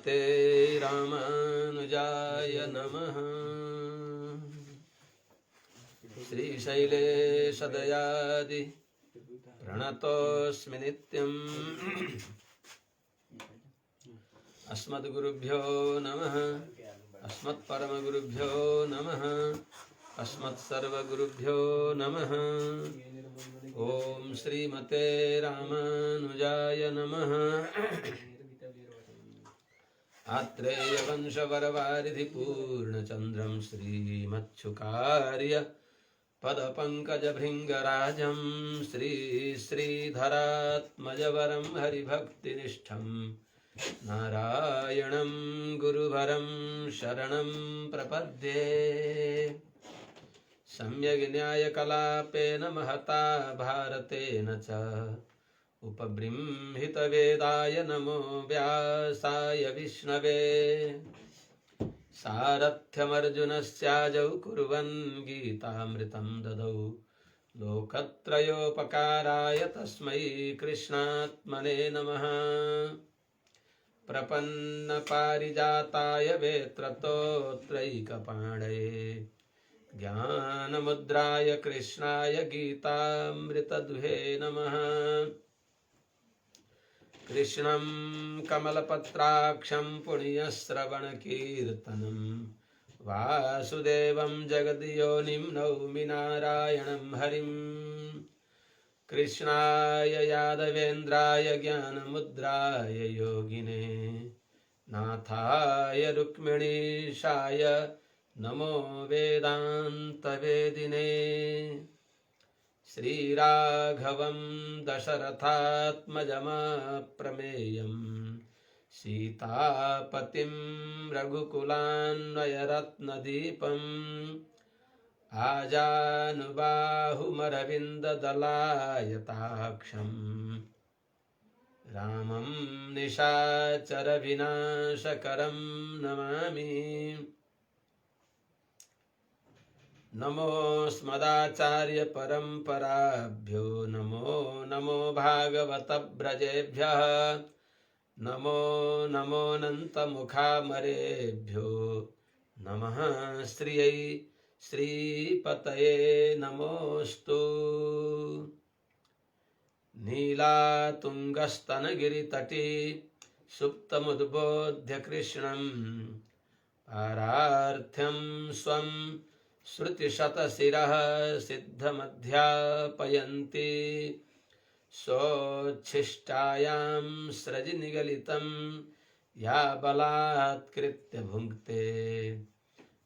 ते रामानुजाय नमः। श्रीशैलेशदयादि प्रणतोऽस्मि नित्यम्। अस्मद्गुरुभ्यो नमः। अस्मत्परमगुरुभ्यो नमः। अस्मत्सर्वगुरुभ्यो नमः। ओम श्रीमते रामानुजाय नमः। आत्रेय वंशवरवारिधि पूर्णचंद्रं श्रीमच्छुकार्य पदपङ्कजभृङ्गराजं श्री श्रीधरात्मजवरं हरिभक्तिनिष्ठं नारायणं गुरुवरं शरणं प्रपद्ये। सम्यग् न्यायकलापेन महता भारतेन च उपबृंहितवेदाय नमो व्यासाय विष्णवे। सारथ्यमर्जुनस्याजौ कुर्वन् गीतामृतं ददौ लोकत्रयोपकाराय तस्मै कृष्णात्मने नमः। प्रपन्नपारिजाताय वेत्रतोत्रैकपाणये ज्ञानमुद्राय कृष्णाय गीतामृतदुहे नमः। कृष्णं कमलपत्राक्षं पुण्यश्रवणकीर्तनं वासुदेवं जगद्योनिं नौमि नारायणं हरिं। कृष्णाय यादवेन्द्राय ज्ञानमुद्राय योगिने नाथाय रुक्मिणीशाय नमो वेदान्तवेदिने। श्रीराघवं दशरथात्मजमप्रमेयं सीतापतिं रघुकुलान्वयरत्नदीपम् आजानुबाहुमरविन्ददलायताक्षं रामं निशाचरविनाशकरं नमामि। नमोऽस्मदाचार्य परम्पराभ्यो नमो नमो भागवतव्रजेभ्यः। नमो नमोऽनन्तमुखामरेभ्यो नमः। श्रियै श्रीपतये नमोऽस्तु। नीलातुङ्गस्तनगिरितटी सुप्तमुद्बोध्य कृष्णं पारार्थ्यं स्वं श्रुतिशतशिरः सिद्धमध्यापयन्ति। सोच्छिष्टायां स्रजिनिगलितं या बलात्कृत्य भुङ्क्ते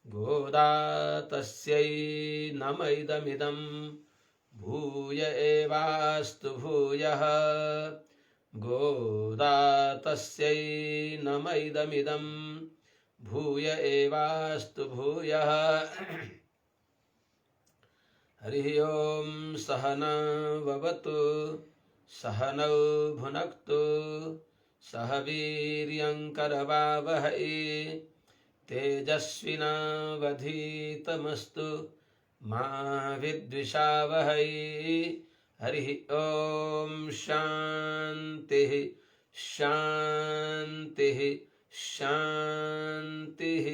गोदा तस्यै नम इदमिदं भूय एवास्तु भूयः। गोदा तस्यै नम इदमिदं भूय एवास्तु भूयः। हरिः ओं सहनाववतु सहनौ भुनक्तु सह वीर्यं करवावहै तेजस्विनावधीतमस्तु मा विद्विषावहै। हरिः ओं शान्तिः शान्तिः शान्तिः।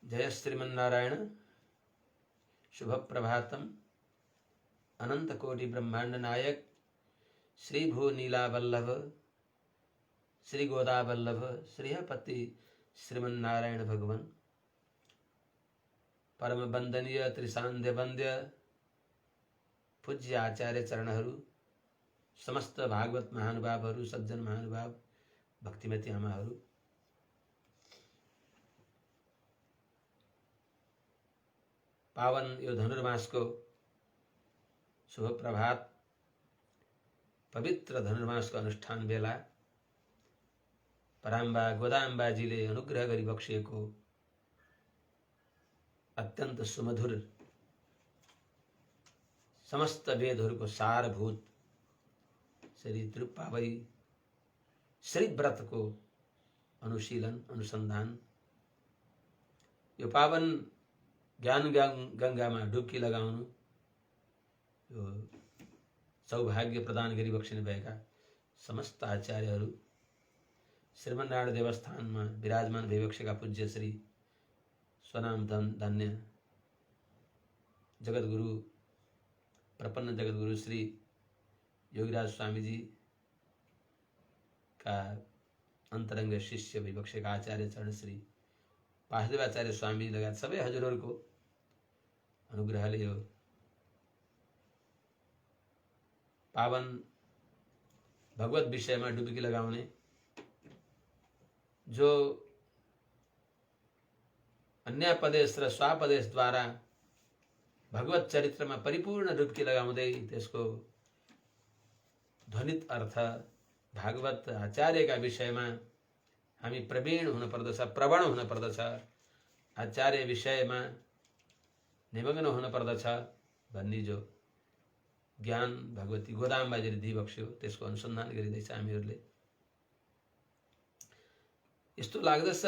जय श्रीमन्नारायण। शुभ प्रभातम। अनंत कोटि ब्रह्मांड नायक श्री भू नीला वल्लभ श्री गोदा वल्लभ श्रीहपति श्रीमन्नारायण भगवान परम वंदनीय त्रिसांध्य वंद्य पूज्य आचार्य चरणहरू, समस्त भागवत महानुभावहरू, सज्जन महानुभाव, भक्तिमती आमाहरू, पावन यो धनुर्मासको शुभ प्रभात, पवित्र धनुर्मासको अनुष्ठान बेला पराम्बा गोदाम्बाजीले अनुग्रह गरी बक्सिएको अत्यन्त सुमधुर समस्त वेदहरूको सारभूत श्री तिरुप्पावई श्री व्रतको अनुशीलन अनुसन्धान, यो पावन ज्ञान गंगामा डुब्की लगाउनु, यो सौभाग्य प्रदान गरी बक्सिनु भएका समस्त आचार्यहरू, श्रीमन्नारायण देवस्थानमा विराजमान भइबक्सेका पूज्य श्री स्वनाम धन्य जगद्गुरु प्रपन्न जगद्गुरु श्री योगीराज स्वामीजी का अन्तरङ्ग शिष्य भइबक्सेका आचार्य चरण श्री वासुदेवाचार्य स्वामी लगायत सबै हजुरहरूको अनुग्रहले यो पावन भगवत विषयमा डुबकी लगाउने जो अन्यापदेश र स्वापदेशद्वारा भगवत चरित्रमा परिपूर्ण डुबकी लगाउँदै त्यसको ध्वनित अर्थ भागवत आचार्यका विषयमा हामी प्रवीण हुनुपर्दछ, प्रवण हुनुपर्दछ, आचार्य विषयमा निमग्न हुनुपर्दछ भन्ने जो ज्ञान भगवती गोदाम्बाजीले दिइबक्स्यो त्यसको अनुसन्धान गरिँदैछ हामीहरूले। यस्तो लाग्दछ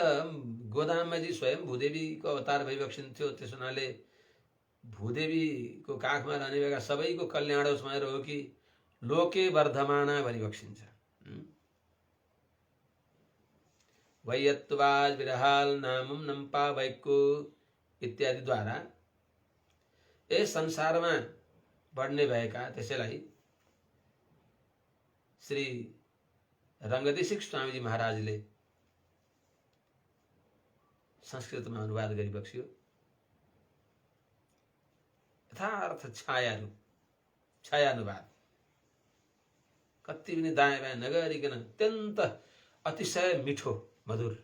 गोदाम्बाजी स्वयं भूदेवीको अवतार भइबक्सिन्थ्यो, त्यस हुनाले भूदेवीको काखमा रहनेका सबैको कल्याण होस् भनेर हो कि लोके वर्धमाना भनिबक्सिन्छ। वैयत्वाज विरहाल नामम नम्पा वैक्कु इत्यादिद्वारा यस संसारमा बढ्ने भएका त्यसैलाई श्री रङ्गदेशिक स्वामीजी महाराजले संस्कृतमा अनुवाद गरिबक्स्यो। यथार्थ छायारूप छायानुवाद, कति पनि दायाँ बायाँ नगरिकन अत्यन्त अतिशय मिठो मधुर,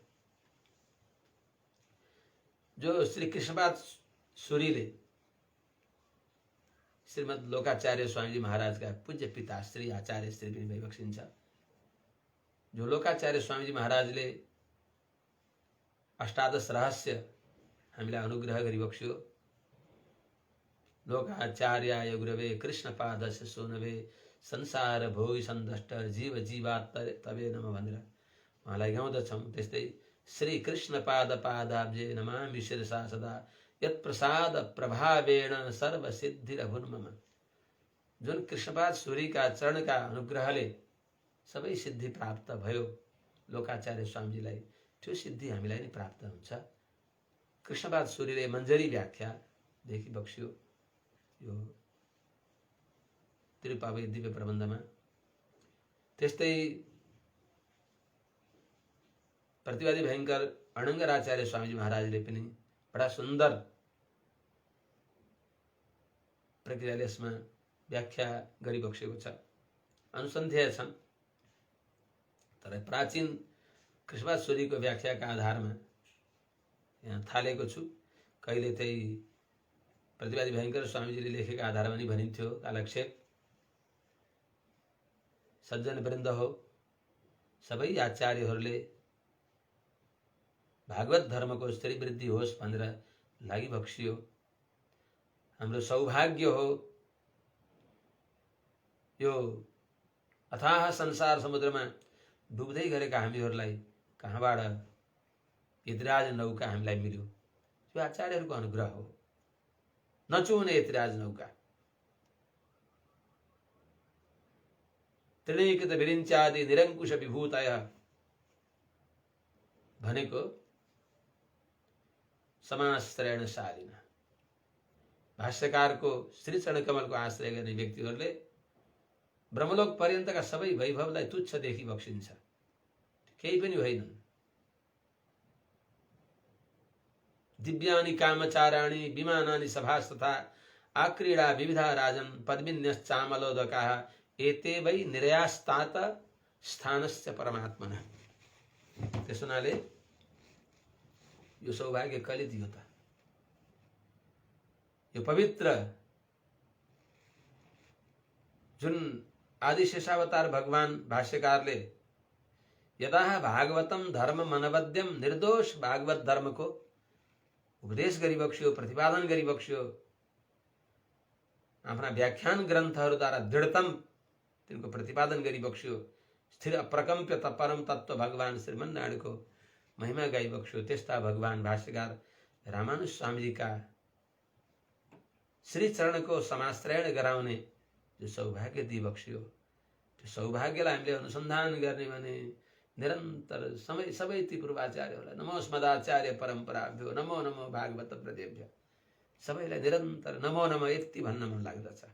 जो श्री कृष्णपाद सूरीले श्रीमद् लोकाचार्य स्वामीजी महाराजका पूज्य पिता श्री आचार्य श्री पनि भइबक्सिन्छ। जो लोकाचार्य स्वामीजी महाराजले अष्टादश रहस्य हामीलाई अनुग्रह गरिबक्स्यो। लोकाचार्याय गुरवे कृष्णपादस्य सोनवे संसार भोगी सन्दष्ट जीव जीवात् तवे नम भनेर उहाँलाई गाउँदछौँ। त्यस्तै श्री कृष्णपाद पादाब्जे नमामि शिरसा सदा यत् प्रसाद प्रभावेण सर्व सिद्धिरभुन मम। जुन कृष्णपाद सूरीका चरणका अनुग्रहले सबै सिद्धि प्राप्त भयो लोकाचार्य स्वामीजीलाई, त्यो सिद्धि हामीलाई नै प्राप्त हुन्छ। कृष्णपाद सूरीले मञ्जरी व्याख्यादेखि बक्स्यो यो तिरुपावई दिव्य प्रबन्धमा। त्यस्तै प्रतिवादी भयङ्कर अणङ्गराचार्य स्वामीजी महाराजले पनि बडा सुन्दर प्रक्रियाले यसमा व्याख्या गरिबक्सेको छ, अनुसन्धेय छन्। तर प्राचीन कृष्णपाद सूरीको व्याख्याका आधारमा यहाँ थालेको छु। कहिले त्यही प्रतिवादी भयङ्कर स्वामीजीले लेखेका आधारमा नि भनिन्थ्यो कालक्षेप। सज्जन वृन्द हो, सबै आचार्यहरूले भागवत धर्मको स्त्री वृद्धि होस् भनेर लागिबक्सियो। हाम्रो सौभाग्य हो यो अथाह संसार समुद्रमा डुब्दै गरेका हामीहरूलाई कहाँबाट यतिराज नौका हामीलाई मिल्यो। त्यो आचार्यहरूको अनुग्रह हो। नचुहुने यतिराज नौका त्रिणीकृत विरिञ्चादि निरङ्कुश विभूतय भनेको समाश्रयणशालिना। भाष्यकारको श्री चरण कमलको आश्रय गर्ने व्यक्तिहरूले ब्रह्मलोक पर्यन्तका सबै वैभवलाई तुच्छ देखि बक्सिन्छ, केही पनि होइनन्। दिव्यानि कामचाराणि विमानानि सभास्तथा आक्रीडा विविधा राजन् पद्मिन्यश्चामलोदकाः एते वै निर्यास्तात स्थानस्य परमात्मनः। त्यस हुनाले यो सौभाग्य कहिले दियो त? यो पवित्र जुन आदिशेषावतार भगवान भाष्यकारले यदा भागवतम धर्म मनवद्यम निर्दोष भागवत धर्म को उपदेश गरिबक्स्यो, प्रतिपादन गरिबक्स्यो। आफ्ना व्याख्यान ग्रन्थहरूद्वारा दृढतम तिनको प्रतिपादन गरिबक्स्यो। स्थिर अप्रकम्प्य परम तत्व भगवान श्रीमन्नारायणको महिमा गाइबक्स्यो। त्यस्ता भगवान भाष्यकार रामानुज स्वामीजीका श्री चरणको समाश्रयण गराउने जो सौभाग्य दिइबक्स्यो, त्यो सौभाग्यलाई हामीले अनुसन्धान गर्ने भने निरन्तर समय सबै ती पूर्वाचार्यहरूलाई नमो स्मदाचार्य परम्पराभ्यो नमो नमो भागवत प्रदेभ्य सबैलाई निरन्तर नमो नमो यति भन्न मन लाग्दछ।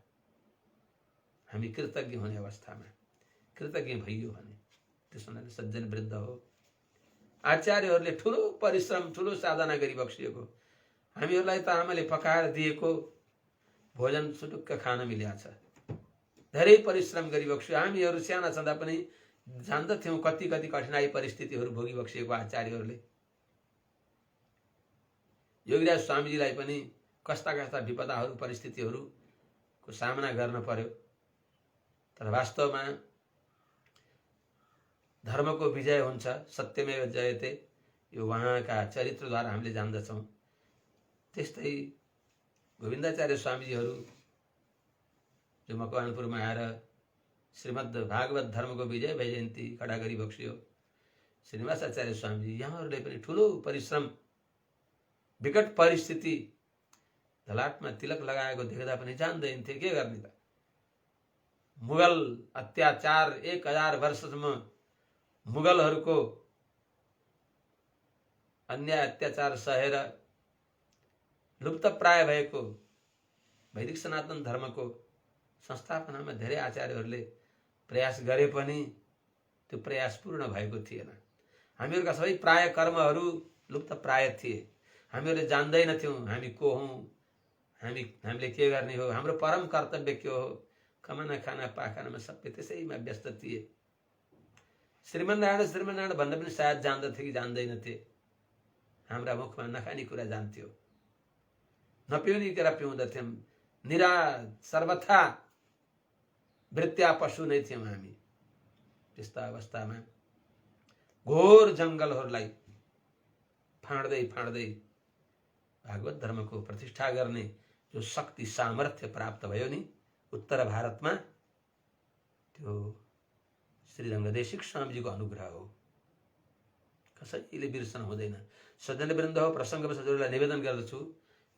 हामी कृतज्ञ हुने अवस्थामा कृतज्ञ भइयो भने त्यसमा सज्जन वृद्ध हो। आचार्यहरूले ठुलो परिश्रम ठुलो साधना गरी बक्सिएको, हामीहरूलाई त आमाले पकाएर दिएको भोजन सुटुक्क खान मिलेको छ। धेरै परिश्रम गरी बक्सियो। हामीहरू साना छँदा पनि जान्दथ्यौँ कति कति कठिनाई परिस्थितिहरू भोगी बक्सिएको आचार्यहरूले। योगीराज स्वामीजीलाई पनि कस्ता कस्ता विपदाहरू परिस्थितिहरूको सामना गर्न पर्यो, तर वास्तवमा धर्मको विजय हुन्छ, सत्यमेव जयते, यो उहाँका चरित्रद्वारा हामीले जान्दछौँ। त्यस्तै गोविन्दाचार्य स्वामीजीहरू जो मकवानपुरमा आएर श्रीमद् भागवत धर्मको विजय वैजयन्ती खडा गरी बक्सियो। श्रीनिवासाचार्य स्वामीजी यहाँहरूले पनि ठुलो परिश्रम, विकट परिस्थिति, धलाटमा तिलक लगाएको देख्दा पनि जान्दैन्थे के गर्ने त। मुगल अत्याचार 1000 वर्षसम्म मुगलहरूको अन्याय अत्याचार सहेर लुप्त प्राय भएको वैदिक सनातन धर्मको संस्थापनामा धेरै आचार्यहरूले प्रयास गरे पनि त्यो प्रयास पूर्ण भएको थिएन। हामीहरूका सबै प्राय कर्महरू लुप्त प्राय थिए। हामीहरूले जान्दैनथ्यौँ हामी को हौँ, हामीले के गर्ने हो, हाम्रो परम कर्तव्य के हो। कमाना खाना पाखानामा सबै त्यसैमा व्यस्त थिए। श्रीमन्नारायण भन्न पनि सायद जान्दथे कि जान्दैनथे। हाम्रा मुखमा नखानी कुरा जान्थ्यो, नपिउने कुरा पिउँदथ्यौँ, सर्वथा वृत्या पशु नै थियौँ हामी। त्यस्ता अवस्थामा घोर जङ्गलहरूलाई फाँड्दै फाँड्दै भागवत धर्मको प्रतिष्ठा गर्ने जो शक्ति सामर्थ्य प्राप्त भयो नि उत्तर भारतमा, त्यो श्री रङ्गदेशिक स्वामीजीको अनुग्रह हो, कसैले बिर्सन हुँदैन। सज्जनवृन्द हो, प्रसङ्गवश हजुरलाई निवेदन गर्दछु,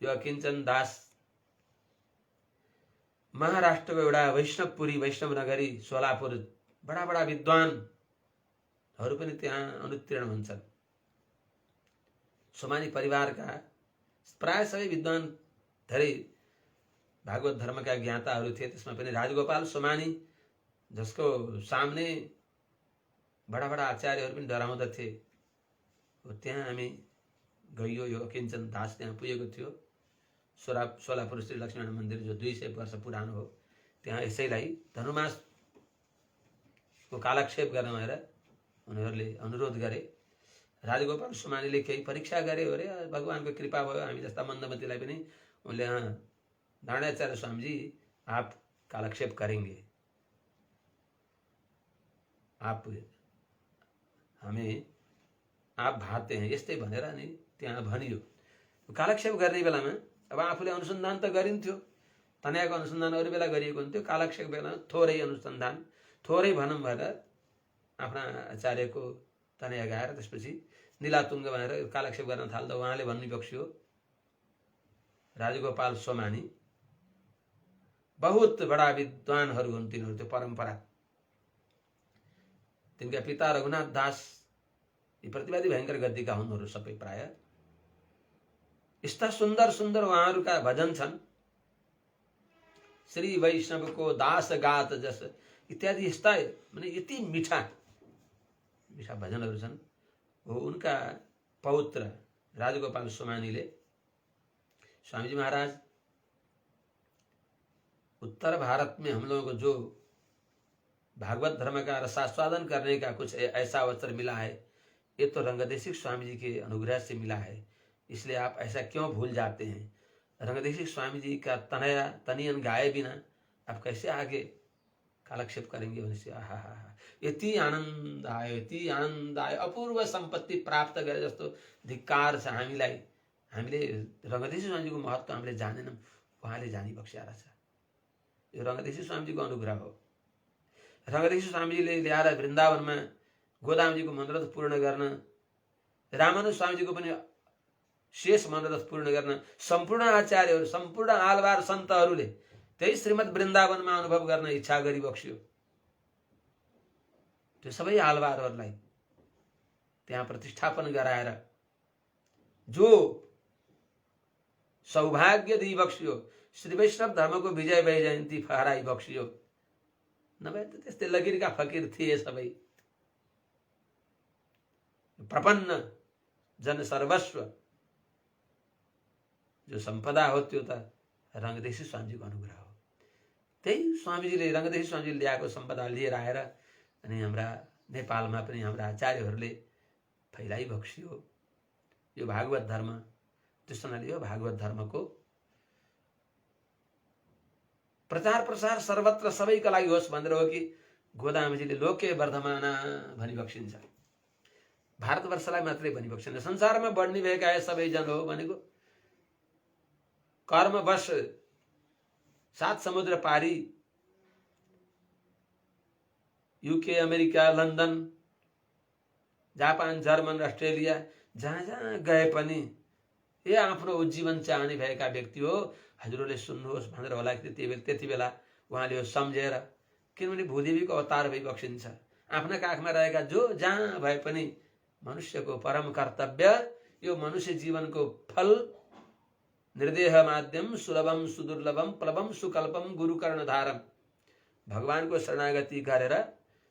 यो अकिञ्चन दास महाराष्ट्रको एउटा वैष्णवपुरी वैष्णव नगरी सोलापुर बडा बडा विद्वानहरू पनि त्यहाँ अनुत्तीर्ण हुन्छन्। सोमानी परिवारका प्राय सबै विद्वान धेरै भागवत धर्मका ज्ञाताहरू थिए। त्यसमा पनि राजगोपाल सोमानी, जसको सामने बडा बडा आचार्यहरू पनि डराउँदथे, त्यहाँ हामी गइयो। यो अकिञ्चन दास त्यहाँ पुगेको थियो। सोलापुर श्री लक्ष्मीनारायण मन्दिर जो 200 वर्ष पुरानो हो, त्यहाँ यसैलाई धनुर्मासको कालक्षेप गर्न भनेर उनीहरूले अनुरोध गरे। राजगोपाल सोमानीले केही परीक्षा गरे अरे, भगवानको कृपा भयो, हामी जस्ता मन्दमतीलाई पनि उनले नारायणाचार्य स्वामीजी आप कालक्षेप करेंगे, आप भाते हैं, यस्तै भनेर नि त्यहाँ भनियो। कालक्षेप गर्ने बेलामा अब आफूले अनुसन्धान त गरिन्थ्यो, तनयाको अनुसन्धान अरू बेला गरिएको हुन्थ्यो। कालक्षेप बेला थोरै अनुसन्धान, थोरै भनौँ भनेर आफ्ना आचार्यको तनया गाएर त्यसपछि निलातुङ्ग भनेर कालक्षेप गर्न थाल्दा उहाँले भन्नु बक्सियो, राजगोपाल सोमानी बहुत बडा विद्वानहरू हुन् तिनीहरू, त्यो परम्परा। तिनका पिता रघुनाथ दास यी प्रतिवादी भयङ्कर गद्दीका हुन् सबै प्राय। यस्ता सुन्दर सुन्दर उहाँहरूका भजन छन्, श्री वैष्णवको दास गात जस इत्यादि, यस्ता माने यति मिठा मिठा भजनहरू छन्। वो उनका पौत्र राजगोपाल सोमानीले स्वामीजी महाराज, उत्तर भारत में हम लोगों को जो भागवत धर्म का रसास्वादन करने का कुछ ऐसा अवसर मिला है, ये तो रंगदेशिक स्वामी जी के अनुग्रह से मिला है, इसलिए आप ऐसा क्यों भूल जाते हैं। रंगदेशिक स्वामी जी का तनियन गाए बिना आप कैसे आगे कालक्षेप करेंगे। उनसे यति आनन्द आयो, अपूर्व सम्पत्ति प्राप्त गरे जस्तो धिक्कार छ हामीलाई। हामीले रंगदेशिक स्वामीजीको महत्त्व हामीले जानेनौँ, उहाँले जानी बक्स्याएर छ। यो रंगदेशिक स्वामीजीको अनुग्रह हो। रंगदेशिक स्वामीजीले ल्याएर वृन्दावनमा गोदामजीको मनोरथ पूर्ण गर्न, रामानुज स्वामीजीको पनि शेष मनोरथ पूर्ण गर्न सम्पूर्ण आचार्यहरू, सम्पूर्ण आलवार सन्तहरूले त्यही श्रीमद् वृन्दावनमा अनुभव गर्न इच्छा गरी बक्स्यो। त्यो सबै आलवारहरूलाई त्यहाँ प्रतिष्ठापन गराएर जो सौभाग्य दिई बक्सियो, श्री वैष्णव धर्मको विजय वैजयन्ती फहराई बक्सियो। नभए त त्यस्तै लगिरका फकीर थिए सबै। प्रपन्न जन सर्वस्व जो सम्पदा हो त्यो त रङ्गदेशी स्वामीजीको अनुग्रह हो। त्यही स्वामीजीले, रङ्गदेशी स्वामीजीले ल्याएको सम्पदा लिएर आएर अनि हाम्रा नेपालमा पनि हाम्रा आचार्यहरूले फैलाई बक्सियो यो भागवत धर्म। त्यसैले यो भागवत धर्मको प्रचार प्रसार सर्वत्र सबैका लागि होस् भनेर हो कि गोदामजीले लोके वर्धमाना भनी बक्सिन्छ। भारतवर्षलाई मात्रै भनी बक्सिन्छ, संसारमा बढ्ने भएका सबै जन हो भनेको कर्मवश 7 समुद्र पारी UK, America, London, Japan, German, Australia जहाँ जहाँ गए पनि ए आफ्नो उज्जीवन चाहने भएका व्यक्ति हो। हजुरहरूले सुन्नुहोस् भनेर होला त्यति बेला उहाँले यो सम्झेर, किनभने भूदेवीको अवतार भई बक्सिन्छ। आफ्ना काखमा रहेका जो जहाँ भए पनि मनुष्यको परम कर्तव्य यो मनुष्य जीवनको फल निर्देह माध्यम सुलभम सुदुर्लभम प्लवम सुकल्पम गुरुकर्णधारम, भगवानको शरणागति गरेर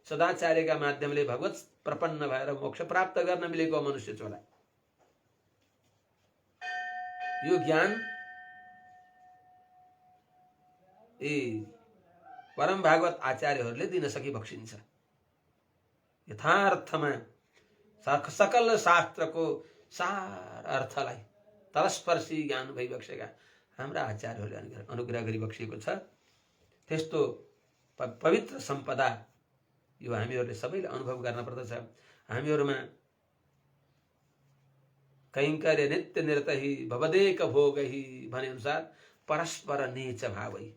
सदाचार्यका माध्यमले भगवत प्रपन्न भएर मोक्ष प्राप्त गर्न मिलेको मनुष्य चोला। यो ज्ञान परम भागवत आचार्यहरूले दिन सकि बक्सिन्छ। यथार्थमा सकल शास्त्रको सार अर्थलाई तलस्पर्शी ज्ञान भइबक्सेका हाम्रा आचार्यहरूले अनुग्रह गरी बक्सिएको छ। त्यस्तो पवित्र सम्पदा यो हामीहरूले सबैले अनुभव गर्न पर्दछ। हामीहरूमा कैंकर्य नित्य निरतहि भवदेक भोगहि भने अनुसार परस्पर नीच भावै,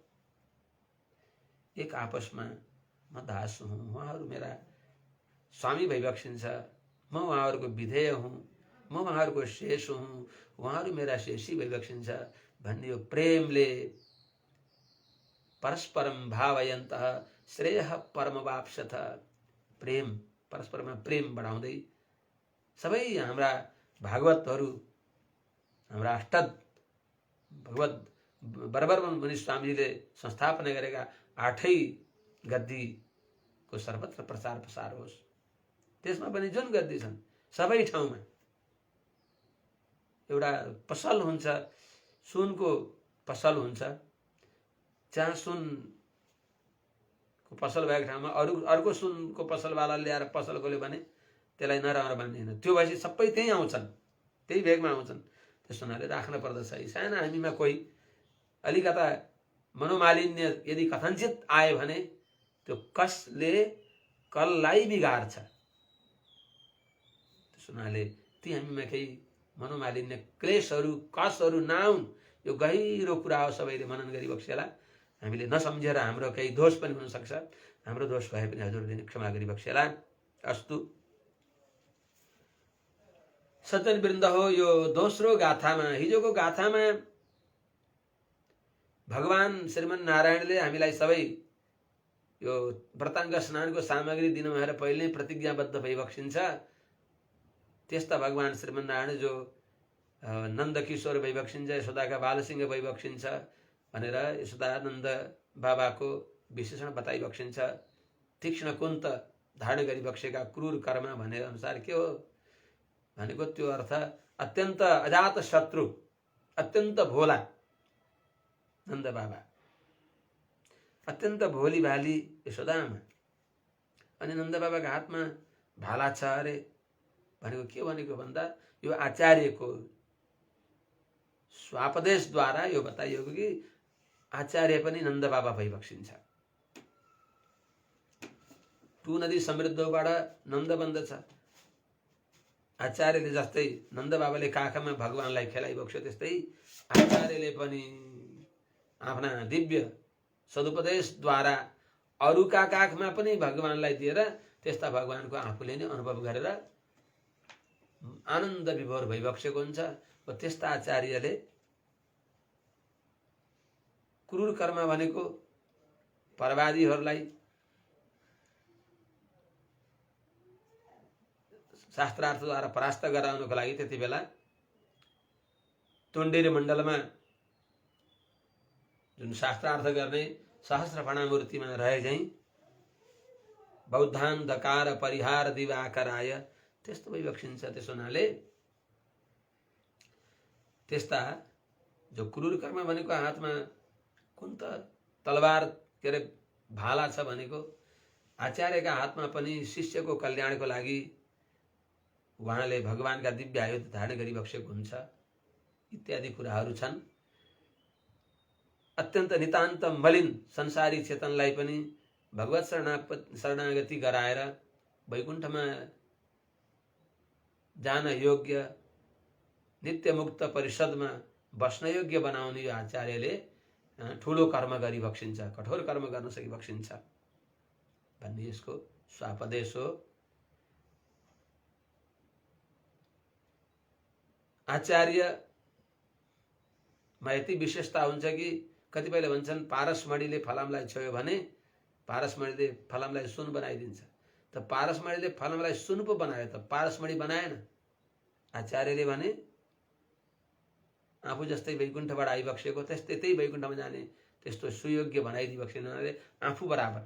एक आपसमा म दास हुँ, उहाँहरू मेरा स्वामी भइबक्सिन्छ, म उहाँहरूको विधेय हुँ, म उहाँहरूको शेष हुँ, उहाँहरू मेरा शेषी भइबक्सिन्छ भन्ने यो प्रेमले परस्परम भावयन्तः श्रेयः परमवाप्स्यथ, प्रेम परस्परमा प्रेम बढाउँदै सबै हाम्रा भागवतहरू, हाम्रा अष्टद भगवत बरबरमन मुनि स्वामीले संस्थापना गरेका 8 गद्दीको सर्वत्र प्रचार प्रसार होस्। त्यसमा पनि जुन गद्दी छन् सबै ठाउँमा एउटा पसल हुन्छ, सुनको पसल हुन्छ। जहाँ सुनको पसल भएको ठाउँमा अर्को सुनको पसलवाला ल्याएर पसल खोल्यो भने त्यसलाई नराम्रो मान्दैन। त्यो भएपछि सबै त्यही आउँछन्, त्यही भेगमा आउँछन्। त्यस हुनाले राख्न पर्दछ। साना हामीमा कोही अलिकता मनोमालिन्य यदि कथनचित आयो भने त्यो कसले कसलाई बिगार्छ। त्यस हुनाले ती हामीमा केही मनोमालिन्य क्लेशहरू कसहरू नआउन्, यो गहिरो कुरा हो। सबैले मनन गरी बक्सेला। हामीले नसम्झेर हाम्रो केही दोष पनि हुन सक्छ, हाम्रो दोष भए पनि हजुरले क्षमा गरी बक्सेला। अस्तु सज्जन वृन्द हो, यो दोस्रो गाथामा, हिजोको गाथामा भगवान श्रीमन नारायणले हामीलाई सबै यो व्रताङ्ग स्नानको सामग्री दिनु भएर पहिले प्रतिज्ञाबद्ध भइबक्सिन्छ। त्यस्ता भगवान श्रीमन नारायण जो नन्द किशोर भइबक्सिन्छ, यशोदाका बालसिंह भइबक्सिन्छ भनेर यशोदानन्द बाबाको विशेषण बताइबक्सिन्छ। तीक्ष्ण कुन्त धारण गरिबक्सेका क्रूर कर्म भने अनुसार के हो भनेको त्यो अर्थ अत्यन्त अजात शत्रु, अत्यन्त भोला नन्द बाबा, अत्यन्त भोली भाली यशोदामा। अनि नन्द बाबाको हातमा भाला छ अरे भनेको के भनेको भन्दा यो आचार्यको स्वापदेशद्वारा यो बताइएको कि आचार्य पनि नन्द बाबा भइबक्सिन्छ। 2 नदी समृद्धबाट नन्द बन्दछ। आचार्यले जस्तै नन्द बाबाले काखमा भगवानलाई खेलाइबक्स्यो, त्यस्तै आचार्यले पनि आफ्ना दिव्य सदुपदेशद्वारा अरूका काखमा पनि भगवानलाई दिएर त्यस्ता भगवानको आफूले नै अनुभव गरेर आनन्द विभोर भइबक्सेको हुन्छ। त्यस्ता आचार्यले क्रूर कर्म भनेको परवादीहरूलाई शास्त्रार्थद्वारा परास्त गराउनको लागि त्यति बेला तोण्डेरी मण्डलमा जुन शास्त्रार्थ गर्ने सहस्रफणा मूर्तिमा रहे झैं बौद्धान्धकार परिहार दिवाकराय त्यस्तो भइबक्सिन्छ। त्यसो हुनाले त्यस्ता जो क्रूर कर्म भनेको हातमा कुन त तलवार के अरे भाला छ भनेको आचार्यका हातमा पनि शिष्यको कल्याणको लागि उहाँले भगवानका दिव्य आयुध धारण गरिबक्सेको हुन्छ इत्यादि कुराहरू छन्। अत्यन्त नितान्त मलिन संसारी चेतनलाई पनि भगवत शरणागति गराएर वैकुण्ठमा जान योग्य नित्य मुक्त परिषदमा बस्न योग्य बनाउने यो आचार्यले ठूलो कर्म गरी बक्सिन्छ, कठोर कर्म गर्न सकि बक्सिन्छ भन्ने यसको स्वापदेश हो। आचार्यमा यति विशेषता हुन्छ कि कतिपयले भन्छन् पारसमणिले फलामलाई छोयो भने पारसमणिले फलामलाई सुन बनाइदिन्छ। त पारसमणिले फलामलाई सुन पो बनायो त पारसमणि बनाएन। आचार्यले भने आफू जस्तै वैकुण्ठबाट आइबक्सेको त्यस्तै वैकुण्ठमा जाने त्यस्तो सुयोग्य बनाइदिबक्सेन आफू बराबर।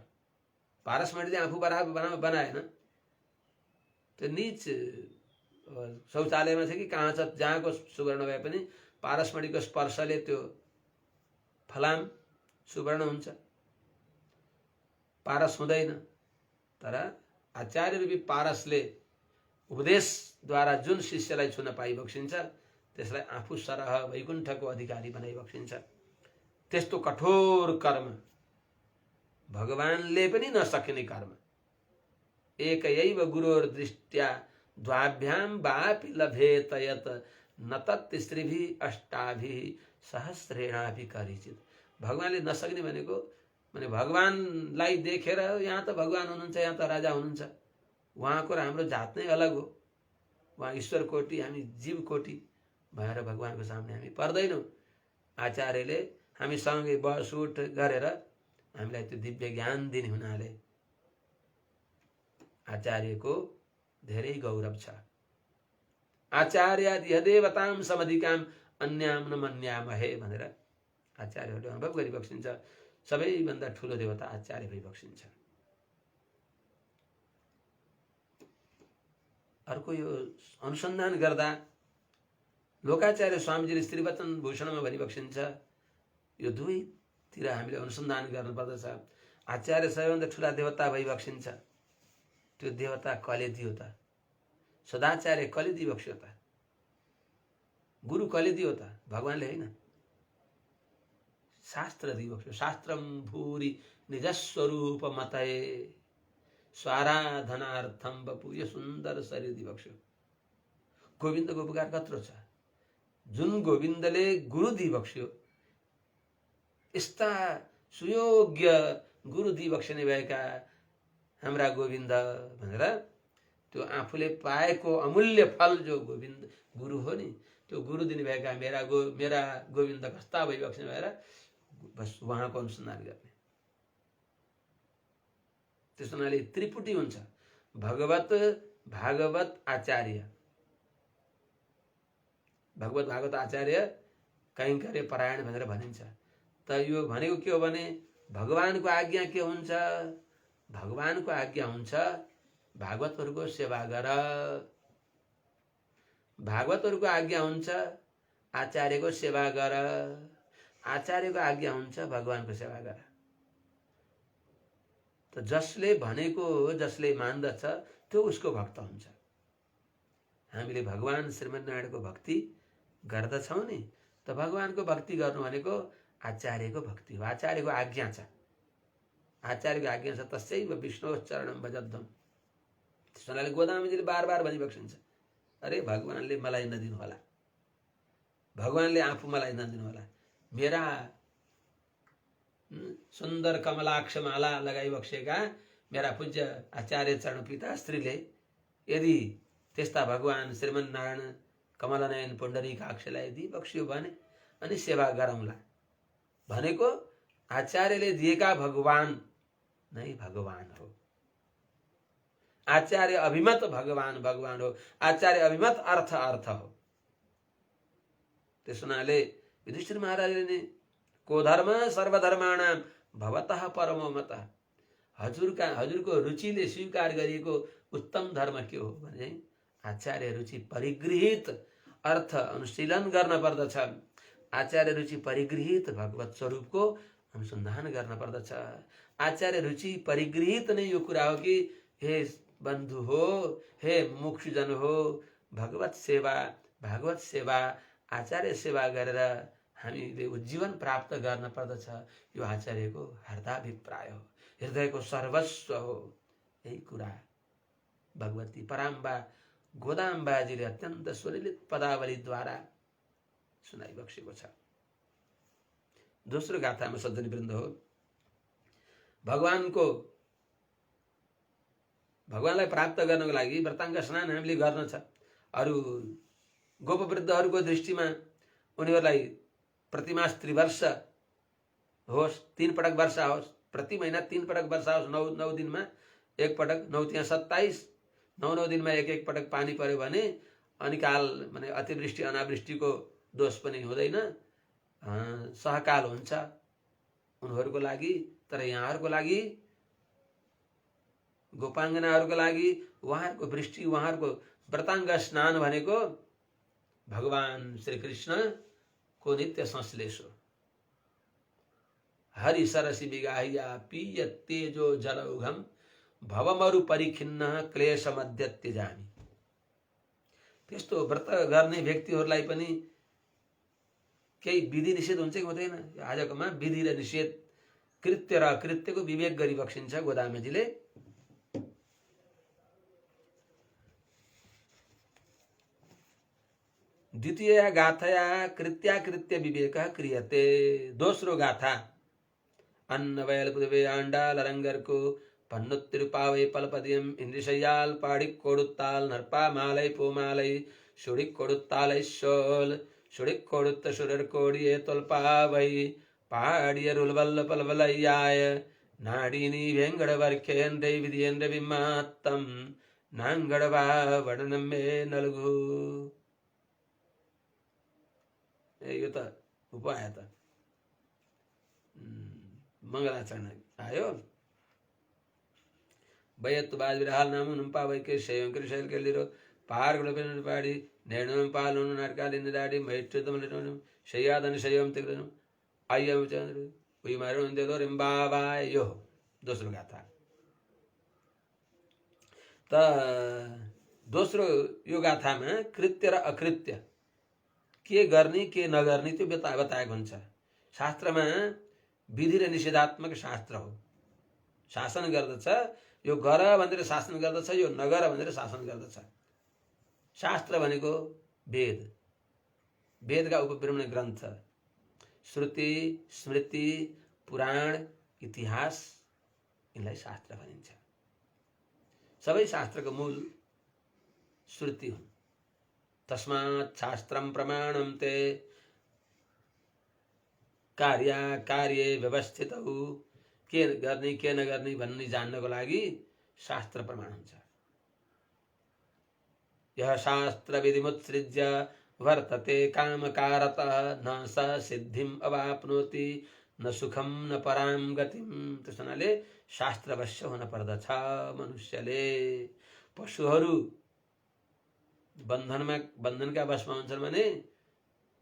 पारसमणिले आफू बराबर बनाएन। त्यो नीच शौचालयमा छ कि कहाँ छ जहाँको सुवर्ण भए पनि पारसमणिको स्पर्शले त्यो फलाम सुवर्ण हुन्छ, पारस हुँदैन। तर आचार्य रूपी पारसले उपदेशद्वारा जुन शिष्यलाई छुन पाइबक्सिन्छ त्यसलाई आफू सरह वैकुण्ठको अधिकारी बनाइबक्सिन्छ। त्यस्तो कठोर कर्म भगवानले पनि नसकिने कर्म एकैव गुरोर दृष्ट्या द्वाभ्याम वापि लभेत यत न तत्स्त्रिभिः अष्टाभिः सहस्रेणापि करिचित। भगवानले नसक्ने भनेको माने भगवानलाई देखेर यहाँ त भगवान हुनुहुन्छ, यहाँ त राजा हुनुहुन्छ, उहाँको र हाम्रो जात नै अलग हो। उहाँ ईश्वर कोटि, हामी जीव कोटि भएर भगवानको सामने हामी पर्दैनौँ। आचार्यले हामीसँगै बसउठ गरेर हामीलाई त्यो दिव्य ज्ञान दिने हुनाले आचार्यको धेरै गौरव छ। आचार्यादि देवताम समधिकाम अन्याम न मन्यामहे भनेर आचार्यहरूले अनुभव गरिबक्सिन्छ। सबैभन्दा ठुलो देवता आचार्य भइबक्सिन्छ। अर्को यो अनुसन्धान गर्दा लोकाचार्य स्वामीजीले श्रीवचन भूषणमा भनिबक्सिन्छ यो दुवैतिर हामीले अनुसन्धान गर्नुपर्दछ। आचार्य सबैभन्दा ठुला देवता भइबक्सिन्छ। त्यो देवता कले दियो त? सदाचार्य कले दिइबक्स्यो त? गुरु कले दियो त? भगवानले होइन, शास्त्र दिइबक्स्यो। शास्त्रम भूरि निजस्वरूप मतये स्वाराधनार्थम बपु। यो सुन्दर शरीर दिइबक्स्यो। गोविन्दको उपकार कत्रो छ? जुन गोविन्दले गुरु दिइबक्स्यो, यस्ता सुयोग्य गुरु दिइबक्सिने भएका हाम्रा गोविन्द भनेर त्यो आफूले पाएको अमूल्य फल जो गोविन्द गुरु हो नि, त्यो गुरु दिने भएका मेरा गोविन्द कस्ता भइबक्सिने भएर बस उहाँको अनुसन्धान गर्ने। त्यस हुनाले त्रिपुटी हुन्छ भगवत भागवत आचार्य। भगवत भागवत आचार्य कैंकर्य परायण भनेर भनिन्छ। त यो भनेको के हो भने भगवानको आज्ञा के हुन्छ? भगवानको आज्ञा हुन्छ भागवतहरूको सेवा गर। भागवतहरूको आज्ञा हुन्छ आचार्यको सेवा गर। आचार्यको आज्ञा हुन्छ भगवानको सेवा गर। त जसले भनेको जसले मान्दछ त्यो उसको भक्त हुन्छ। हामीले भगवान श्रीमन्नारायणको भक्ति गर्दछौँ नि, त भगवानको भक्ति गर्नु भनेको आचार्यको भक्ति हो। आचार्यको आज्ञा छ। आचार्यको आज्ञा छ तस्यैव विष्णु चरणम भजद्धम। त्यसैले गोदामीजीले बार बार भनिबक्सिन्छ अरे भगवानले मलाई नदिनु होला, भगवानले आफू मलाई नदिनु होला। मेरा सुन्दर कमलाक्ष माला लगाइबक्सेका मेरा पूज्य आचार्य चरण पिता स्त्रीले यदि त्यस्ता भगवान श्रीमन्नारायण कमलनयन पुण्डरीकाक्षलाई दिइबक्स्यो भने अनि सेवा गरौँला भनेको आचार्यले दिएका भगवान नै भगवान हो। आचार्य अभिमत भगवान भगवान हो, आचार्य अभिमत अर्थ अर्थ हो। त्यस हुनाले युधिष्ठिर महाराजले नि को धर्म सर्वधर्माणाम भवतः परमो मतः, हजुरको रुचिले स्वीकार गरिएको उत्तम धर्म के हो भने आचार्य रुचि परिगृहित अर्थ अनुशीलन गर्न पर्दछ। आचार्य रुचि परिगृहित भगवत स्वरूपको अनुसन्धान गर्न पर्दछ। आचार्य रुचि परिगृहित नै यो कुरा हो कि हे बन्धु हो, हे मुक्षजन हो, भगवत सेवा आचार्य सेवा गरेर हामीले उज्जीवन प्राप्त गर्न पर्दछ। यो आचार्यको हृदयाभिप्राय हो, हृदयको सर्वस्व हो। यही कुरा भगवती पराम्बा गोदाम्बाजीले अत्यन्त सुललित पदावलीद्वारा सुनाइबक्सेको छ। दोस्रो गाथामा सज्जनवृन्द हो, भगवानलाई प्राप्त गर्नको लागि व्रताङ्ग स्नान हामीले गर्न छ। अरू गोपवृद्धहरूको दृष्टिमा उनीहरूलाई प्रतिमास त्रिवर्ष होस्, 3 पटक वर्षा होस्, प्रति महीना 3 पटक वर्षा होस्, 9 दिनमा एक पटक, 9 तिहां 27, 9 दिनमा एक पटक पानी पर्यो भने अनिकाल माने अतिवृष्टि अनावृष्टिको दोष पनि हुँदैन, सहकाल हुन्छ उनीहरूको लागि। तर यहाँहरूको लागि, गोपाङ्गनाहरूको लागि उहाँहरूको वृष्टि, उहाँहरूको व्रताङ्ग स्नान भनेको भगवान श्री कृष्ण को नित्य संश्लेष हो। हरि सरसी विगाहिया पीय तेजो जलौघम भवमरु परिखिन्न क्लेश मध्य त्यजामि। त्यस्तो व्रत गर्ने व्यक्तिहरूलाई पनि केही विधि निषेध हुन्छ कि हुँदैन? आजकोमा विधि र निषेध, कृत्य र अकृत्यको विवेक गरी बक्सिन्छ गोदामेजीले। द्वितीय गाथया कृत्याकृत्य विवेक क्रियते। दोस्रो गाथा अन्न वयल पुदवे आंडाल रंगरको पन्नुत्तिरुपावे पलपदियम इंद्रिशय्याल पाडिक कोडुत्ताल नरपा मालय पोमालय सुडिक कोडुत्तालय सोल सुडिक कोडुत्त सुरर कोडिये तोल्पावै पाडिय रुलवल्ल पलवलयाय नाडीनी वेंगड़ वर्खेन्द्र विधियेन्द्र विमात्तम नांगड़वा वर्णनम में नलगु। यो त उपाय त मंगलाचरण आयो। बयत्तु बाज विरहाल नामु नुम्पा वैके शैवं कृशैल के लिरो पार गुणपेन पाड़ी नैणुम पालुनु नरकालिन दाड़ी मैत्रितम लिरोनु शैयादन शैवं तिग्रनु आयम चंद्र उई मारो इंदे दो रिम्बावा। यो दोस्रो गाथा। त दोस्रो यो गाथामा कृत्य र अकृत्य के गर्ने के नगर्ने त्यो बताएको हुन्छ। शास्त्रमा विधि र निषेधात्मक शास्त्र हो। शासन गर्दछ, यो गर भनेर शासन गर्दछ, यो नगर भनेर शासन गर्दछ। शास्त्र भनेको वेद, वेदका उपब्रह्मण ग्रन्थ, श्रुति स्मृति पुराण इतिहास, यिनलाई शास्त्र भनिन्छ। सबै शास्त्रको मूल श्रुति हुन्। तस्मात् शास्त्रम प्रमाणम ते कार्ये व्यवस्थित हो। के गर्ने के नगर्ने भन्ने जान्नको लागि शास्त्र प्रमाण हुन्छ। यह शास्त्र विधिमुत्सृज्य वर्तते कामकारतः न स सिद्धिम अवाप्नोति न सुखम न पराम गतिम। त्यसैले शास्त्रवश्य हुन पर्दछ। मनुष्यले, पशुहरू बन्धनका वशमा हुन्छन् भने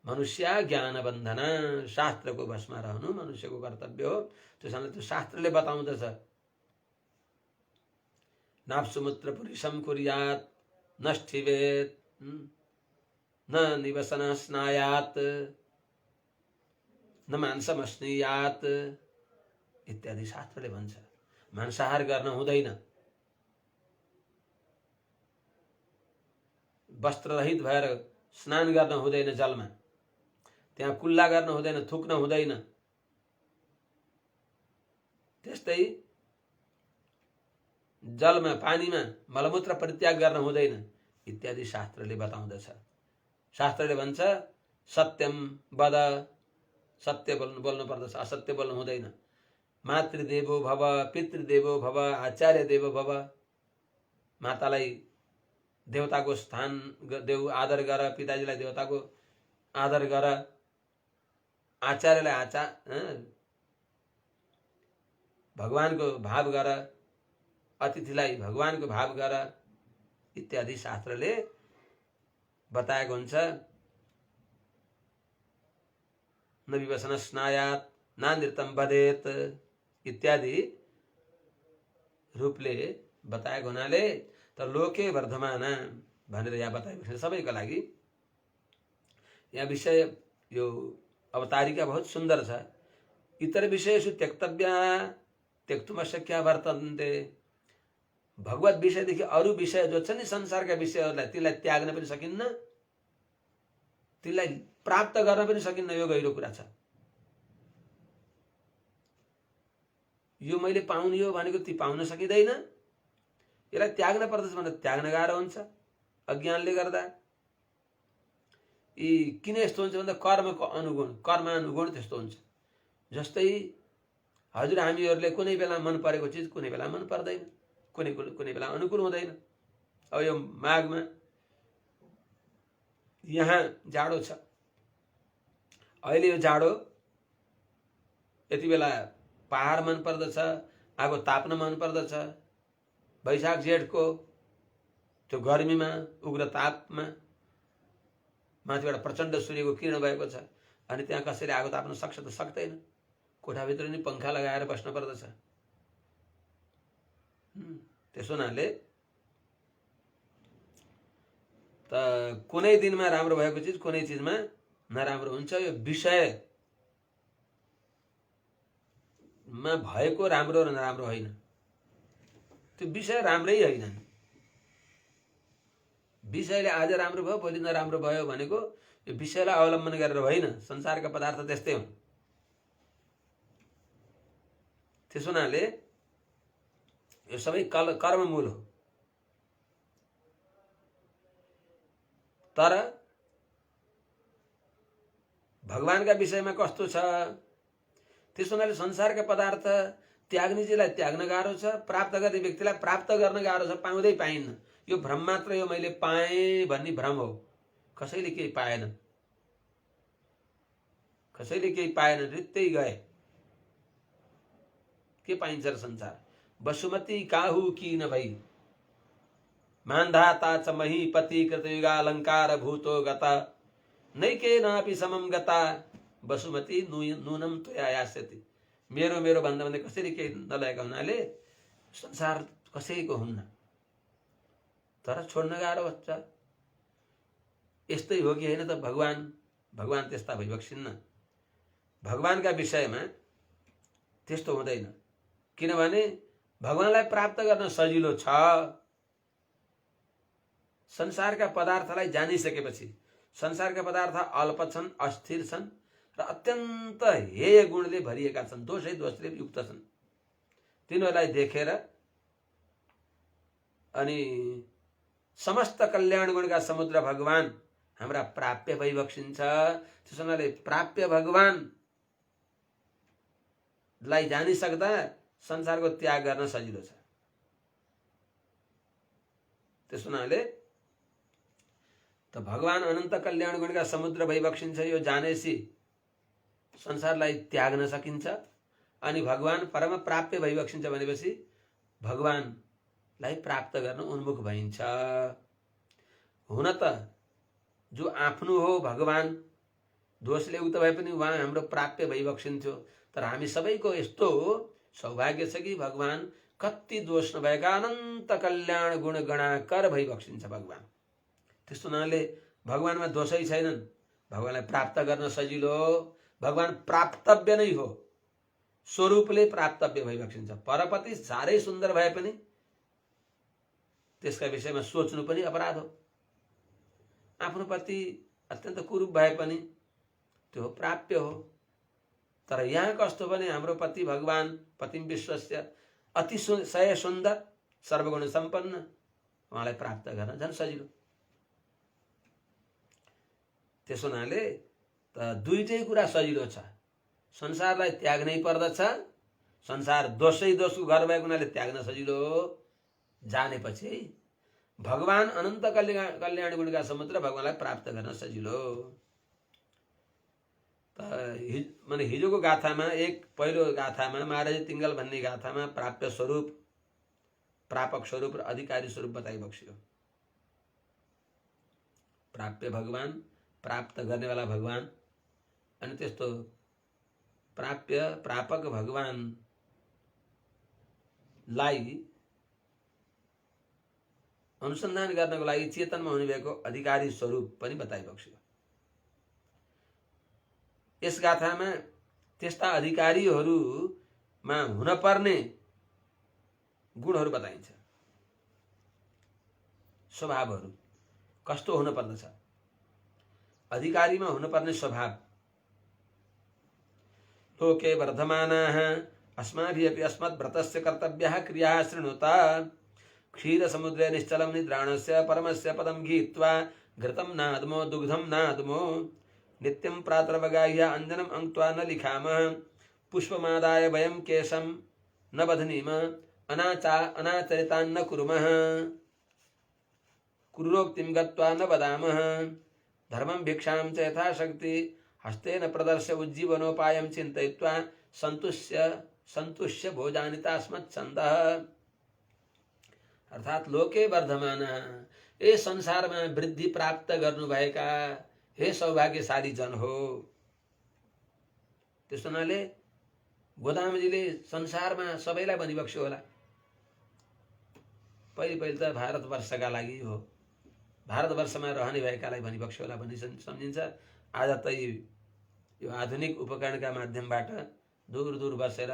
मनुष्य ज्ञान बन्धन, शास्त्रको वशमा रहनु मनुष्यको कर्तव्य हो। त्यसैले त्यो शास्त्रले बताउँदछ। नाप्सुमुत्र पुरुषम कुर्यात् नष्ठिवेत् न निवसन स्नायात् न मांसम स्नेयात् इत्यादि शास्त्रले भन्छ। मांसाहार गर्न हुँदैन, वस्त्ररहित भएर स्नान गर्न हुँदैन, जलमा त्यहाँ कुल्ला गर्न हुँदैन, थुक्न हुँदैन। त्यस्तै जलमा पानीमा मलमूत्र परित्याग गर्न हुँदैन इत्यादि शास्त्रले बताउँदछ। शास्त्रले भन्छ सत्यम वद, सत्य बोल्नु पर्दछ, असत्य बोल्नु हुँदैन। मातृदेवो भव, पितृदेवो भव, आचार्य देवो भव, मातालाई देवताको स्थान देऊ, आदर गर, पिताजीलाई देवताको आदर गर, आचार्यलाई भगवानको भाव गर, अतिथिलाई भगवानको भाव गर इत्यादि शास्त्रले बताएको हुन्छ। न विवसन स्नायात नानृतम बदेत इत्यादि रूपले बताएको हुनाले त लोके वर्धमान भनेर यहाँ बताएको सबैका लागि यहाँ विषय यो अवतारिका बहुत सुन्दर छ। इतर विषयसु त्यक्तव्या त्यक्तुम अशक्या वर्तन्ते। भगवत विषयदेखि अरू विषय जो छ नि संसारका विषयहरूलाई तिनलाई त्याग्न पनि सकिन्न, तिनलाई प्राप्त गर्न पनि सकिन्न। यो गहिरो कुरा छ। यो मैले पाउने हो भनेको ती पाउन सकिँदैन। यसलाई त्याग्न पर्दछ भने त्याग्न गाह्रो हुन्छ अज्ञानले गर्दा। यी किन यस्तो हुन्छ भन्दा कर्मको अनुगुण, कर्मानुगुण त्यस्तो हुन्छ। जस्तै हजुर हामीहरूले कुनै बेला मन परेको चिज कुनै बेला मन पर्दैन, कुनै बेला अनुकूल हुँदैन। अब यो माघमा यहाँ जाडो छ, अहिले यो जाडो यति बेला पहाड मन पर्दछ, आगो ताप्न मन पर्दछ। वैशाख जेठको त्यो गर्मीमा उग्र तापमा माथिबाट प्रचण्ड सूर्यको किरण भएको छ, अनि त्यहाँ कसैले आगो ताप्न सक्छ त सक्दैन। कोठाभित्र नि पंखा लगाएर बस्न पर्दछ। त्यसो हुनाले त कुनै दिनमा राम्रो भएको चिज कुनै चिजमा नराम्रो हुन्छ। यो विषयमा भएको राम्रो र नराम्रो होइन, त्यो विषय राम्रै होइन। विषयले आज राम्रो भयो भोलि नराम्रो भयो भनेको यो विषयलाई अवलम्बन गरेर होइन। संसारका पदार्थ त्यस्तै हुन्। त्यसो हुनाले यो सबै कर्ममूल हो। तर भगवानका विषयमा कस्तो छ? त्यसो हुनाले संसारका पदार्थ त्याग्नेजीलाई त्याग्न गाह्रो छ, प्राप्त गर्ने व्यक्तिलाई प्राप्त गर्न गाह्रो छ। पाउँदै पाइन्न। यो भ्रम मात्र, यो मैले पाएँ भन्ने भ्रम हो। कसैले केही पाएन, कसैले केही पाएन, रित्तै गए। के पाइन्छ र संसार? वसुमती काहू की न भई, मान्धाता च महीपति कृतयुगालंकार भूतो गता, नैके नापि समम गता वसुमती नूनम त्वया यास्यति। मेरो मेरो भन्दा भन्दै कसैले केही नलगेका हुनाले संसार कसैको हुन्न, तर छोड्न गाह्रो हुन्छ। यस्तै हो कि होइन त? भगवान त्यस्ता भइबक्सिन्न। भगवानका विषयमा त्यस्तो हुँदैन, किनभने भगवानलाई प्राप्त गर्न सजिलो छ। संसारका पदार्थलाई जानिसकेपछि संसारका पदार्थ अल्प छन्, अस्थिर छन् र अत्यन्त हेय गुणले भरिएका छन्, दोषले युक्त छन्। तिनीहरूलाई देखेर अनि समस्त कल्याण गुणका समुद्र भगवान हाम्रा प्राप्य भइबक्सिन्छ। त्यसो हुनाले प्राप्य भगवानलाई जानिसक्दा संसारको त्याग गर्न सजिलो छ। त्यसो हुनाले त भगवान अनन्त कल्याण गुणका समुद्र भइबक्सिन्छ। यो जानेसी संसारलाई त्याग्न सकिन्छ। अनि भगवान परम प्राप्य भइबक्सिन्छ भनेपछि भगवानलाई प्राप्त गर्न उन्मुख भइन्छ। हुन त जो आफ्नो हो भगवान, दोषले उक्त भए पनि उहाँ हाम्रो प्राप्य भइबक्सिन्थ्यो। तर हामी सबैको यस्तो सौभाग्य छ कि भगवान कति दोष नभएका अनन्त कल्याण गुण गणाकर भइबक्सिन्छ भगवान। त्यस्तो हुनाले भगवानमा दोषै छैनन्। भगवानलाई प्राप्त गर्न सजिलो हो। भगवान प्राप्तव्य नै हो, स्वरूपले प्राप्तव्य भइबक्सिन्छ। परपति साह्रै सुन्दर भए पनि त्यसका विषयमा सोच्नु पनि अपराध हो। आफ्नो पति अत्यन्त कुरूप भए पनि त्यो प्राप्य हो। तर यहाँ कस्तो भने हाम्रो पति भगवान पतिम विश्वस्य अति सय सुन्दर सर्वगुण सम्पन्न, उहाँलाई प्राप्त गर्न झन् सजिलो। त्यसो हुनाले त दुईटै कुरा सजिलो छ। संसारलाई त्याग्नै पर्दछ। संसार दोषै दोषको घर भएको हुनाले त्याग्न सजिलो हो। जानेपछि भगवान अनन्त कल्याण गुणका समुद्र भगवानलाई प्राप्त गर्न सजिलो। माने हिजोको गाथामा एक पहिलो गाथामा महाराज तिङ्गल भन्ने गाथामा प्राप्य स्वरूप, प्रापक स्वरूप र अधिकारी स्वरूप बताइबक्स्यो। प्राप्य भगवान, प्राप्त गर्नेवाला भगवान, अनि त्यस्तो प्राप्य प्रापक भगवानलाई अनुसन्धान गर्नको लागि चेतनमा हुनुभएको अधिकारी स्वरूप पनि बताइबक्स्यो। यस गाथामा त्यस्ता अधिकारीहरूमा हुनपर्ने गुणहरू बताइन्छ, स्वभावहरू कस्तो हुन पर्दछ। अधिकारीमा हुनुपर्ने स्वभाव। लोके वर्धमानाः अस्माभिः अपि अस्मद्व्रतस्य कर्तव्याः क्रियाः शृणुता। क्षीरसमुद्रे निश्चलं निद्राणस्य परमस्य पदं गीत्वा घृतं नादमो दुग्धं नादमो नित्यं प्रातरवगाह्य अञ्जनम् अङ्क्त्वा न लिखामः। पुष्पमादाय वयं केशं न बध्नीम अनाचरितान्न कुर्मः। क्रूरोक्तिं गत्वा न वदामः। धर्मं भिक्षां च यथाशक्ति हस्तेन प्रदर्श्य उज्जीवनोपायं चिन्तयित्वा सन्तुष्य भोजानिता स्मच्छन्दः। अर्थात् लोके वर्धमान, ए संसारमा वृद्धि प्राप्त गर्नुभएका हे सौभाग्यशाली जन हो। त्यस्तो हुनाले गोदामजीले संसारमा सबैलाई भनिबक्स्यो होला। पहिले त भारतवर्षका लागि हो, भारतवर्षमा रहने भएकालाई भनिबक्स्यो होला भन्ने सम्झिन्छ। आज त यो आधुनिक उपकरणका माध्यमबाट दूर दूर बसेर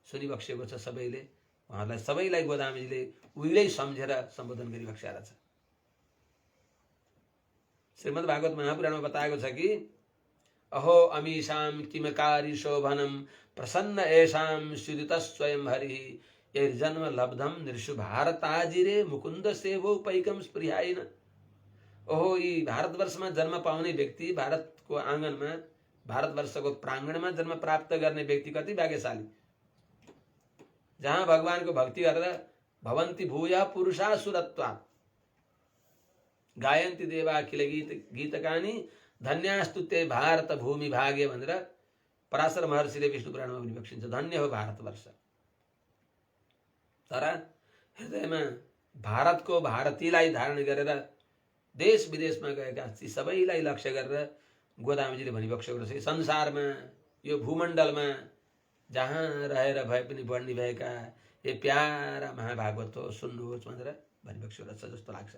सुनिबक्सेको छ सबैले। उहाँहरूलाई सबैलाई गोदामजीले उहिल्यै सम्झेर सम्बोधन गरिबक्स्याएर छ। श्रीमद् भागवत महापुराणमा बताएको छ कि अहो अमीषां किमकारी शोभनं प्रसन्न येषां सुदित स्वयं हरिः यैर्जन्म लब्धं नृषु भारताजिरे मुकुन्द सेवोपैकं स्पृहायिन। ओहो, यी भारतवर्षमा जन्म पाउने व्यक्ति, भारतको आँगनमा, भारतवर्षको प्राङ्गणमा जन्म प्राप्त गर्ने व्यक्ति कति भाग्यशाली। जहाँ भगवानको भक्ति गरेर भवन्ति भूया पुरुषा सुरत्वात् गायन्ति देवा अखिल गीतकानी धन्यास्तु ते भारत भूमि भाग्य भनेर पराशर महर्षिले विष्णु पुराणमा पनि बक्सिन्छ। धन्य हो भारतवर्ष। तर हृदयमा भारतको भारतीलाई धारण गरेर देश विदेशमा गएका ती सबैलाई लक्ष्य गरेर गोदामजीले भनिबक्सेको रहेछ। संसारमा यो भूमण्डलमा जहाँ रहेर भए पनि बढ्ने भएका ये प्यारा महाभागवत हो, सुन्नुहोस् भनेर भनिबक्सेको रहेछ जस्तो लाग्छ।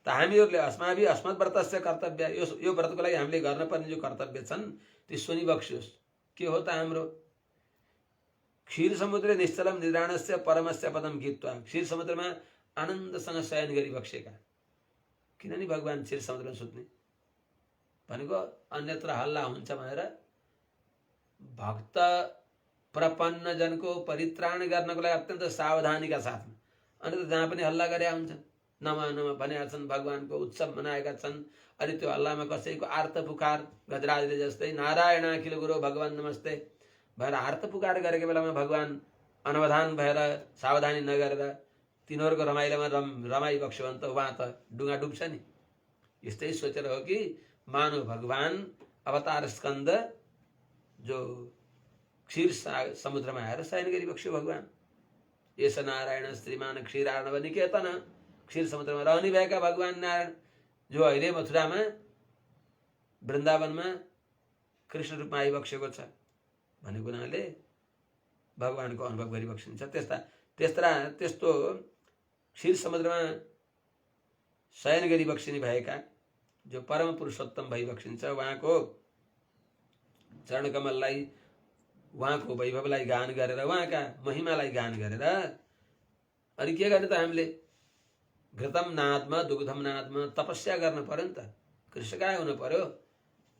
त हामीहरूले अस्माभिः अस्मद्व्रतस्य कर्तव्य, यो व्रतको लागि हामीले गर्नुपर्ने जो कर्तव्य छन् ती सुनिबक्स्योस्। के हो त हाम्रो? क्षीर समुद्र निश्चलम निद्राणस्य परमस्य पदम गीत्वा, क्षीर समुद्रमा आनन्दसँग शयन गरिबक्सेका। किन नि भगवान क्षीर समुद्रमा सुत्ने भनेको अन्यत्र हल्ला हुन्छ भनेर भक्त प्रपन्न जनको परित्राण गर्नको लागि अत्यन्त सावधानीका साथमा, अन्यत्र जहाँ पनि हल्ला गरे हुन्छ, नमा भनेका छन्, भगवानको उत्सव मनाएका छन्। अनि त्यो हल्लामा कसैको आर्त पुकार गजराजले जस्तै नारायण अखिल गुरु भगवान नमस्ते भएर आर्त पुकार गरेको बेलामा भगवान अनवधान भएर सावधानी नगरेर तिनीहरूको रमाइलोमा रमाइबक्स्यो भने त उहाँ त डुङ्गा डुब्छ नि। यस्तै सोचेर हो कि मानव भगवान अवतार स्कन्द जो क्षीर समुद्रमा आएर शयन गरिबक्स्यो भगवान। यस नारायण श्रीमान क्षीरार्णव निकेतन, क्षीर समुद्रमा रहने भएका भगवान नारायण जो अहिले मथुरामा वृन्दावनमा कृष्ण रूपमा आइबक्सेको छ भनेको हुनाले भगवानको अनुभव गरिबक्सिन्छ। त्यस्तो क्षीर समुद्रमा शयन गरिबक्सिने भएका जो परम पुरुषोत्तम भइबक्सिन्छ उहाँको चरणकमललाई, उहाँको वैभवलाई गान गरेर, उहाँका महिमालाई गान गरेर अनि के गर्ने त हामीले? घृतम नादमा दुग्धम नादमा तपस्या गर्न पर्यो नि त। कृष्णकाय हुनु पर्यो।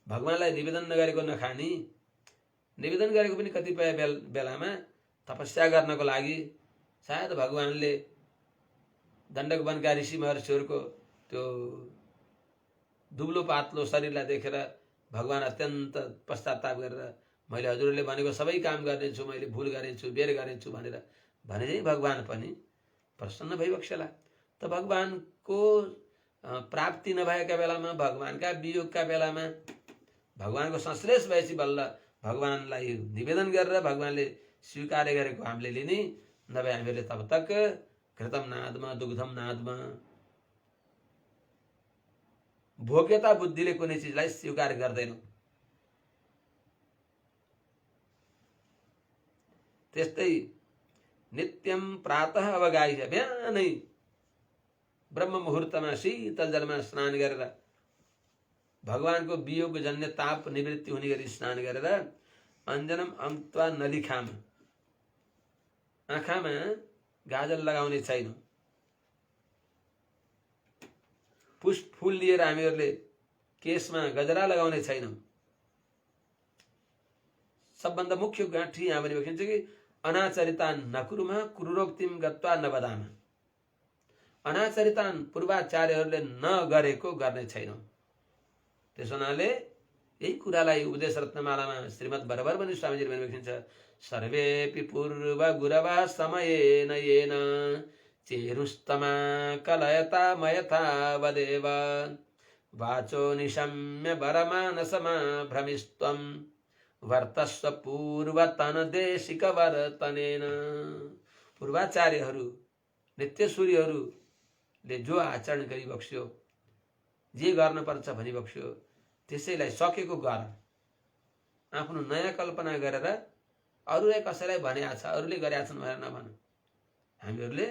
भगवानलाई निवेदन नगरेको नखानी, निवेदन गरेको पनि कतिपय बेलामा तपस्या गर्नको लागि सायद भगवानले दण्डक वनका ऋषि महर्षिहरूको त्यो दुब्लो पातलो शरीरलाई देखेर भगवान अत्यन्त पश्चाताप गरेर मैले हजुरहरूले भनेको सबै काम गर्नेछु, मैले भुल गरेछु, बेर गरेछु भनेर भने भगवान पनि प्रसन्न भइबक्सेला। त भगवानको प्राप्ति नभएका बेलामा, भगवानका वियोगका बेलामा, भगवानको संश्लेष भएपछि बल्ल भगवानलाई निवेदन गरेर भगवानले स्वीकार गरेको हामीले लिने, नभए हामीले तब तक घृतम नादमा दुग्धम नादमा भोग्यता बुद्धिले कुनै चिजलाई स्वीकार गर्दैनौँ। त्यस्तै नित्यम प्रातः अवगाइस, बिहानै ब्रह्म मुहुर्तमा शीतल जलमा स्नान गरेर भगवानको वियोग जन्य ताप निवृत्ति हुने गरी स्नान गरेर अञ्जनम अम्त्वा नलिखामा, आँखामा गाजल लगाउने छैन, पुष्प फूल लिएर हामीहरूले केशमा गजरा लगाउने छैनौँ। सबभन्दा मुख्य गाँठी यहाँ पनि भनिन्छ कि अनाचरितान नकुरुमा कुरुरोक्तिम गत्वा नवदामा, अनाचरितान पूर्वाचार्यहरूले नगरेको गर्ने छैनौँ। त्यस हुनाले यही कुरालाई उपदेश रत्नमालामा श्रीमद् बरबरमणि स्वामीजीले भनिन्छ, सर्वेपि पूर्व गुरवा समयेन येन चेरुस्तमा कलयता मयथा वदेव वाचो निशम्य वरमानसमा भ्रमिस्त्वं वर्तस्व पूर्वतन देशिक वर्तनेन। पूर्वाचार्यहरू नित्यसूरीहरूले जो आचरण गरिबक्स्यो, जे गर्न पर्छ भनिबक्स्यो, त्यसैलाई सकेको गर। आफ्नो नयाँ कल्पना गरेर अरूलाई कसैलाई भनेको छ, अरूले गरेका छन् भनेर नभन। हामीहरूले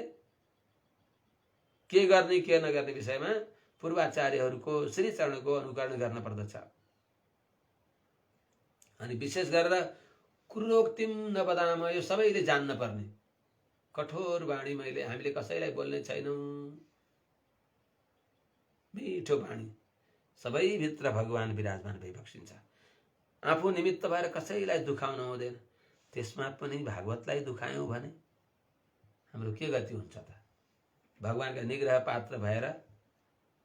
के गर्ने के नगर्ने विषयमा पूर्वाचार्यहरूको श्रीचरणको अनुकरण गर्न पर्दछ। अनि विशेष गरेर कुरुरोक्तिम नवदाम, यो सबैले जान्न पर्ने कठोर वाणी हामीले कसैलाई बोल्ने छैनौँ। मिठो वाणी, सबैभित्र भगवान विराजमान भइबक्सिन्छ। आफू निमित्त भएर कसैलाई दुखाउनु हुँदैन। त्यसमा पनि भागवतलाई दुखायौँ भने हाम्रो के गति हुन्छ त? भगवानका निग्रह पात्र भएर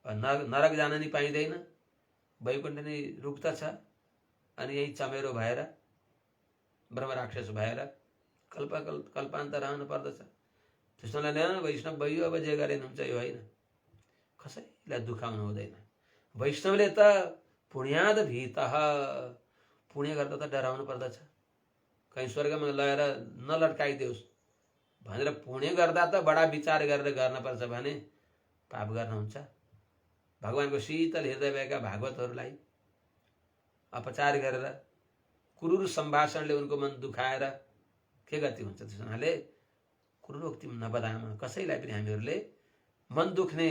नरक जान नि पाइँदैन, वैकुण्ठ नै रुक्त छ, अनि यही चमेरो भएर ब्रह्म राक्षस भएर कल्पान्त रहनु पर्दछ। त्यसोलाई न वैष्णव भयो, अब जे गरेन हुन्छ यो होइन, कसैलाई दुखाउनु हुँदैन। वैष्णवले त पुण्याद भीतः, पुण्य गर्दा त डराउनु पर्दछ, कहीँ स्वर्गमा लगेर नलट्काइदेओस् भनेर पुण्य गर्दा त बडा विचार गरेर गर्नुपर्छ भने पाप गर्नुहुन्छ। भगवानको शीतल हृदय भएका भागवतहरूलाई अपचार गरेर क्रूर सम्भाषणले उनको मन दुखाएर के गति हुन्छ? त्यस हुनाले कुरुरोक्तिम नवदाम, कसैलाई पनि हामीहरूले मन दुख्ने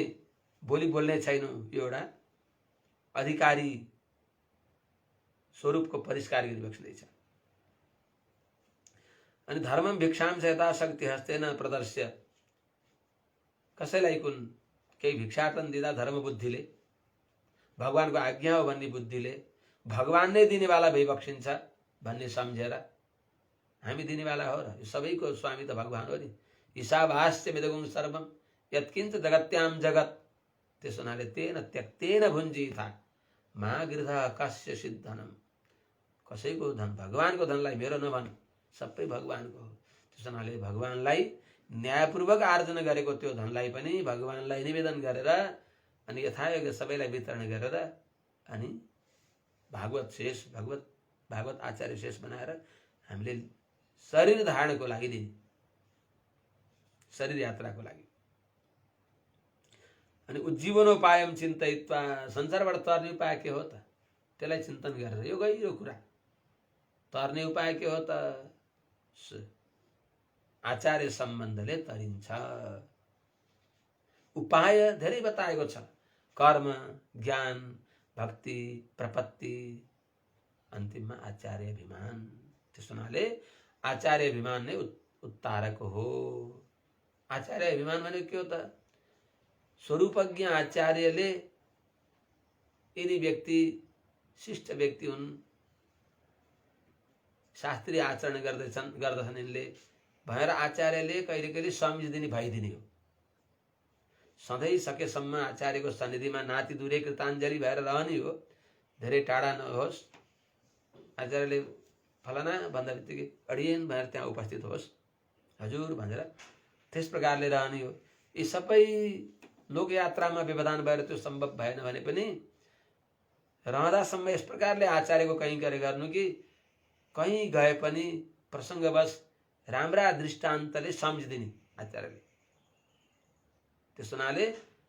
बोली बोल्ने छैनौँ। यो एउटा अधिकारी स्वरूपको परिष्कार गरिबक्सिँदैछ। अनि धर्मम भिक्षाम यथाशक्ति हस्तेन प्रदर्श्य, कसैलाई कुन केही भिक्षाटन दिँदा धर्म बुद्धिले, भगवानको आज्ञा हो भन्ने बुद्धिले, भगवान नै दिनेवाला भइबक्सिन्छ भन्ने सम्झेर हामी दिनेवाला हो र यो सबैको स्वामी त भगवान हो नि। ईशावास्य मिदगुं सर्वम यत्किञ्च जगत्याम जगत, त्यस हुनाले तेन त्यक्तेन भुञ्जीथा मा गृह कस्य सिद्धनम। कसैको धन, भगवानको धनलाई मेरो नभन, सबै भगवानको हो। त्यस हुनाले भगवानलाई न्यायपूर्वक आर्जन गरेको त्यो धनलाई पनि भगवानलाई निवेदन गरेर अनि यथायोग्य सबैलाई वितरण गरेर अनि भागवत शेष, भागवत आचार्य शेष बनाएर हामीले शरीर धारणको लागि दिने, शरीर यात्राको लागि। अनि उज्जीवनोपायम चिन्तयित्वा, संसारबाट तर्ने उपाय के हो त? त्यसलाई चिन्तन गरेर, यो गहिरो कुरा, तर्ने उपाय के हो त? आचार्य सम्बन्धले तरिन्छ। उपाय धेरै बताएको छ, कर्म, ज्ञान, भक्ति, प्रपत्ति, अन्तिममा आचार्य अभिमान। त्यस हुनाले आचार्य अभिमान नै उत्तारक हो। आचार्य अभिमान भनेको के हो त? स्वरूपज्ञ आचार्यले, यिनी व्यक्ति शिष्ट व्यक्ति हुन्, शास्त्रीय आचरण गर्दछन् यिनले भनेर आचार्यले कहिले कहिले सम्झिदिने भइदिने हो। सधैँ सकेसम्म आचार्यको सन्निधिमा नाति दूरे कृताञ्जली भएर रहने हो, धेरै टाढा नहोस्। आचार्यले फलाना भन्दा बित्तिकै अडियन भनेर त्यहाँ उपस्थित होस्, हजुर भनेर त्यस प्रकारले रहने हो। यी सबै लोकयात्रामा व्यवधान भएर त्यो सम्भव भएन भने पनि रहँदासम्म यस प्रकारले आचार्यको कहीँ गरे गर्नु कि कहीँ गए पनि प्रसङ्गवश राम्रा दृष्टान्तले सम्झिदिने आचार्यले। त्यस हुनाले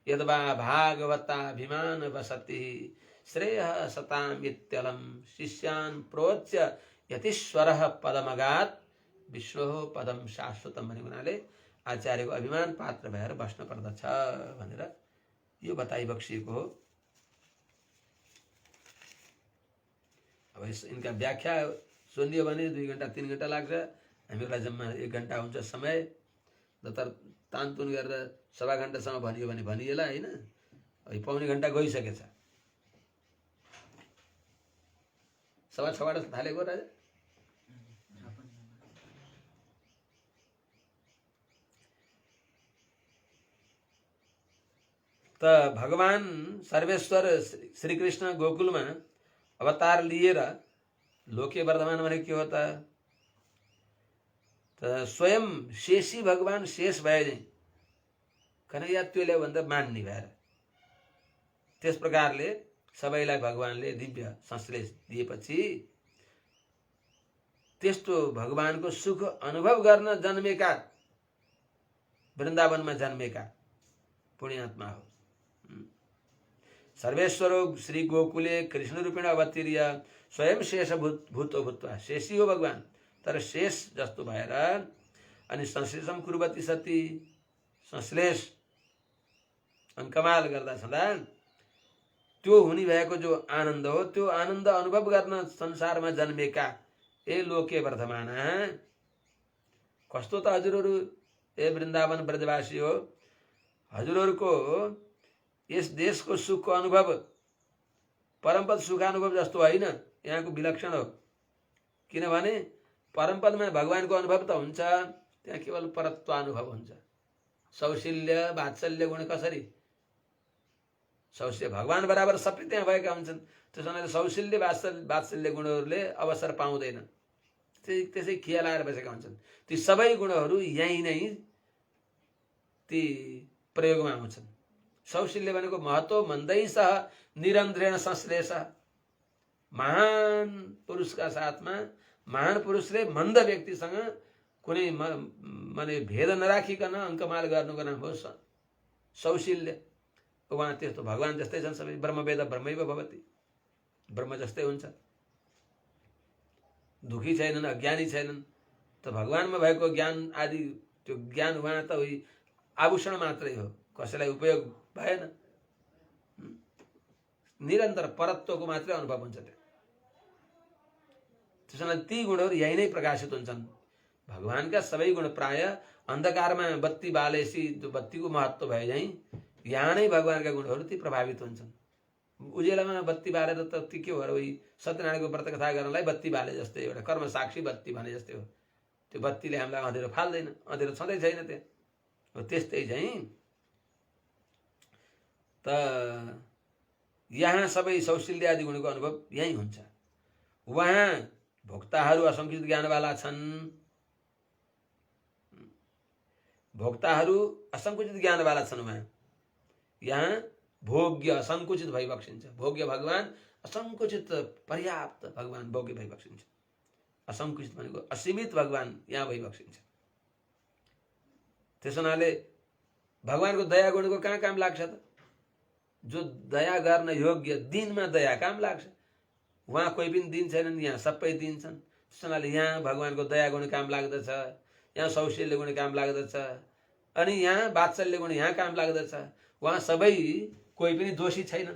यद्वा भागवताभिमान वसति श्रेयः सतामित्यलं शिष्यान् प्रोच्य यतीश्वरः पदमगात् विष्णुः पदम शाश्वतम भन्ने हुनाले आचार्यको अभिमान पात्र भएर बस्न पर्दछ भनेर यो बताइ बक्सिएको हो। अब यिनका व्याख्या सुनियो भने 2 घण्टा 3 घण्टा लाग्छ, हामीलाई जम्मा 1 घण्टा हुन्छ समय। तर तानतुन गरेर 1.5 घण्टासम्म भनियो भने भनिएला होइन, अब पौने घण्टा गइसकेछ। 6:15 थालेको राजा। त भगवान सर्वेश्वर श्री कृष्ण गोकुलमा अवतार लिएर लोके वर्धमान भने के हो त? स्वयं शेषी भगवान शेष भए नै कन्हैया त्यसले भन्दा मान्ने भएर त्यस प्रकारले सबैलाई भगवानले दिव्य संश्लेष दिएपछि त्यस्तो भगवानको सुख अनुभव गर्न जन्मेका वृन्दावनमा जन्मेका पुण्यात्मा हो। सर्वेश्वरो श्री गोकुले कृष्ण रूपेण अवतीर्य स्वयं शेष भूतो भूत्वा, शेषी हो भगवान तर शेष जस्तो भएर अनि संश्लेषम कुर्वती सती, संश्लेष कमाल गर्दा छँदा त्यो हुने भएको जो आनन्द हो त्यो आनन्द अनुभव गर्न संसारमा जन्मेका ए लोके वर्धमान कस्तो त हजुरहरू ए वृन्दावन ब्रजवासी हो, हजुरहरूको यस देशको सुखको अनुभव परमपद सुखानुभव जस्तो होइन, यहाँको विलक्षण हो। किनभने परमपदमा भगवानको अनुभव त हुन्छ, त्यहाँ केवल परत्वानुभव हुन्छ। सौशील्य वात्सल्य गुण कसरी? सौशील्य भगवान बराबर सबै त्यहाँ भएका हुन्छन्, त्यस हुनाले सौशील्य वात्सल्य गुणहरूले अवसर पाउँदैन, त्यसै खिया लाएर बसेका हुन्छन्। ती सबै गुणहरू यहीँ नै ती प्रयोगमा आउँछन्। सौशील्य भनेको महत्व मन्दै सह निरन्ध्रेण संश्लेष, महान पुरुषका साथमा महान पुरुषले मन्द व्यक्तिसँग कुनै माने भेद नराखिकन अङ्कमाल गर्नुको नाम हो सौशील्य। उहाँ त्यस्तो भगवान जस्तै छन् सबै। ब्रह्मवेद ब्रह्मैव भवति, ब्रह्म जस्तै हुन्छ, दुखी छैनन्, अज्ञानी छैनन्। त भगवानमा भएको ज्ञान आदि त्यो ज्ञान उहाँ त उही आभूषण मात्रै हो, कसैलाई उपयोग भएन। निरन्तर परत्वको मात्रै अनुभव हुन्छ त्यहाँ। त्यसैले ती गुणहरू यही नै प्रकाशित हुन्छन्। भगवानका सबै गुण प्राय अन्धकारमा बत्ती बालेसी जो बत्तीको महत्व भए झैँ यहाँ नै भगवानका गुणहरू ती प्रभावित हुन्छन्। उजेलामा बत्ती बालेर त ती के हो र उही सत्यनारायणको व्रत कथा गर्नलाई बत्ती बाले जस्तै एउटा कर्म साक्षी बत्ती भने जस्तै हो। त्यो बत्तीले हामीलाई अँधेरो फाल्दैन, अँधेरो छँदै छैन त्यहाँ। हो त्यस्तै झैँ त यहाँ सबै सौशील्य आदि गुणको अनुभव यही हुन्छ। वहाँ भोक्ताहरू असङ्कुचित ज्ञानवाला छन्, भोक्ताहरू असङ्कुचित ज्ञानवाला छन्। वहाँ यहाँ भोग्य असङ्कुचित भई बक्सिन्छ। भोग्य भगवान, असङ्कुचित पर्याप्त भगवान भोग्य भई बक्सिन्छ। असङ्कुचित भनेको असीमित भगवान यहाँ भई बक्सिन्छ। त्यस हुनाले भगवानको दया गुणको कहाँ काम लाग्छ त? जो दया गर्न योग्य दिनमा दया काम लाग्छ। वहाँ कोही पनि दिन छैनन्, यहाँ सबै दिन छन्। त्यस हुनाले यहाँ भगवानको दया गुण काम लाग्दछ, यहाँ सौशील्य गुण काम लाग्दछ, अनि यहाँ वात्सल्य गुण यहाँ काम लाग्दछ। वहाँ सबै कोही पनि दोषी छैन।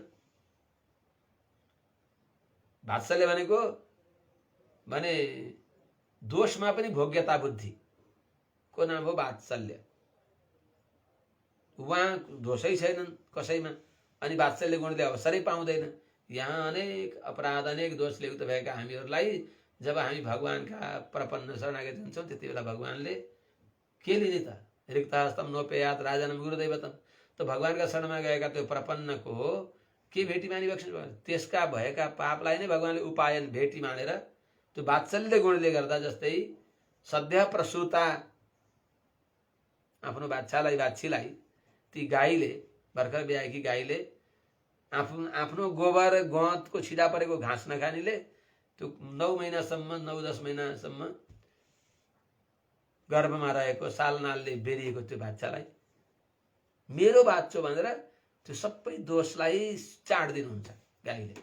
वात्सल्य भनेको भने दोषमा पनि भोग्यता बुद्धि को नाम हो वात्सल्य। वहाँ दोषै छैनन् कसैमा, अनि वात्सल्य गुणले अवसरै पाउँदैन। यहाँ अनेक अपराध अनेक दोषले युक्त भएका हामीहरूलाई जब हामी भगवानका प्रपन्न शरणागत हुन्छौँ त्यति बेला भगवानले के लिने त? रिक्तहस्तम नोपेयात राजनम गुरुदैवतम। त भगवानका शरणमा गएका त्यो प्रपन्नको के भेटी मानी बक्सिन्छ? त्यसका भएका पापलाई नै भगवानले उपायन भेटी मानेर त्यो वात्सल्य गुणले गर्दा, जस्तै सद्य प्रसूता आफ्नो बाच्छालाई बाछीलाई ती गाईले भर्खर ब्याएकी गाईले आफ्नो गोबर गहतको छिटा परेको घाँस नखानेले त्यो 9 महिनासम्म 9-10 महिनासम्म गर्भमा रहेको सालनालले बेरिएको त्यो बाच्छालाई मेरो बाच्छो भनेर त्यो सबै दोषलाई चाड्दिनुहुन्छ गाईले।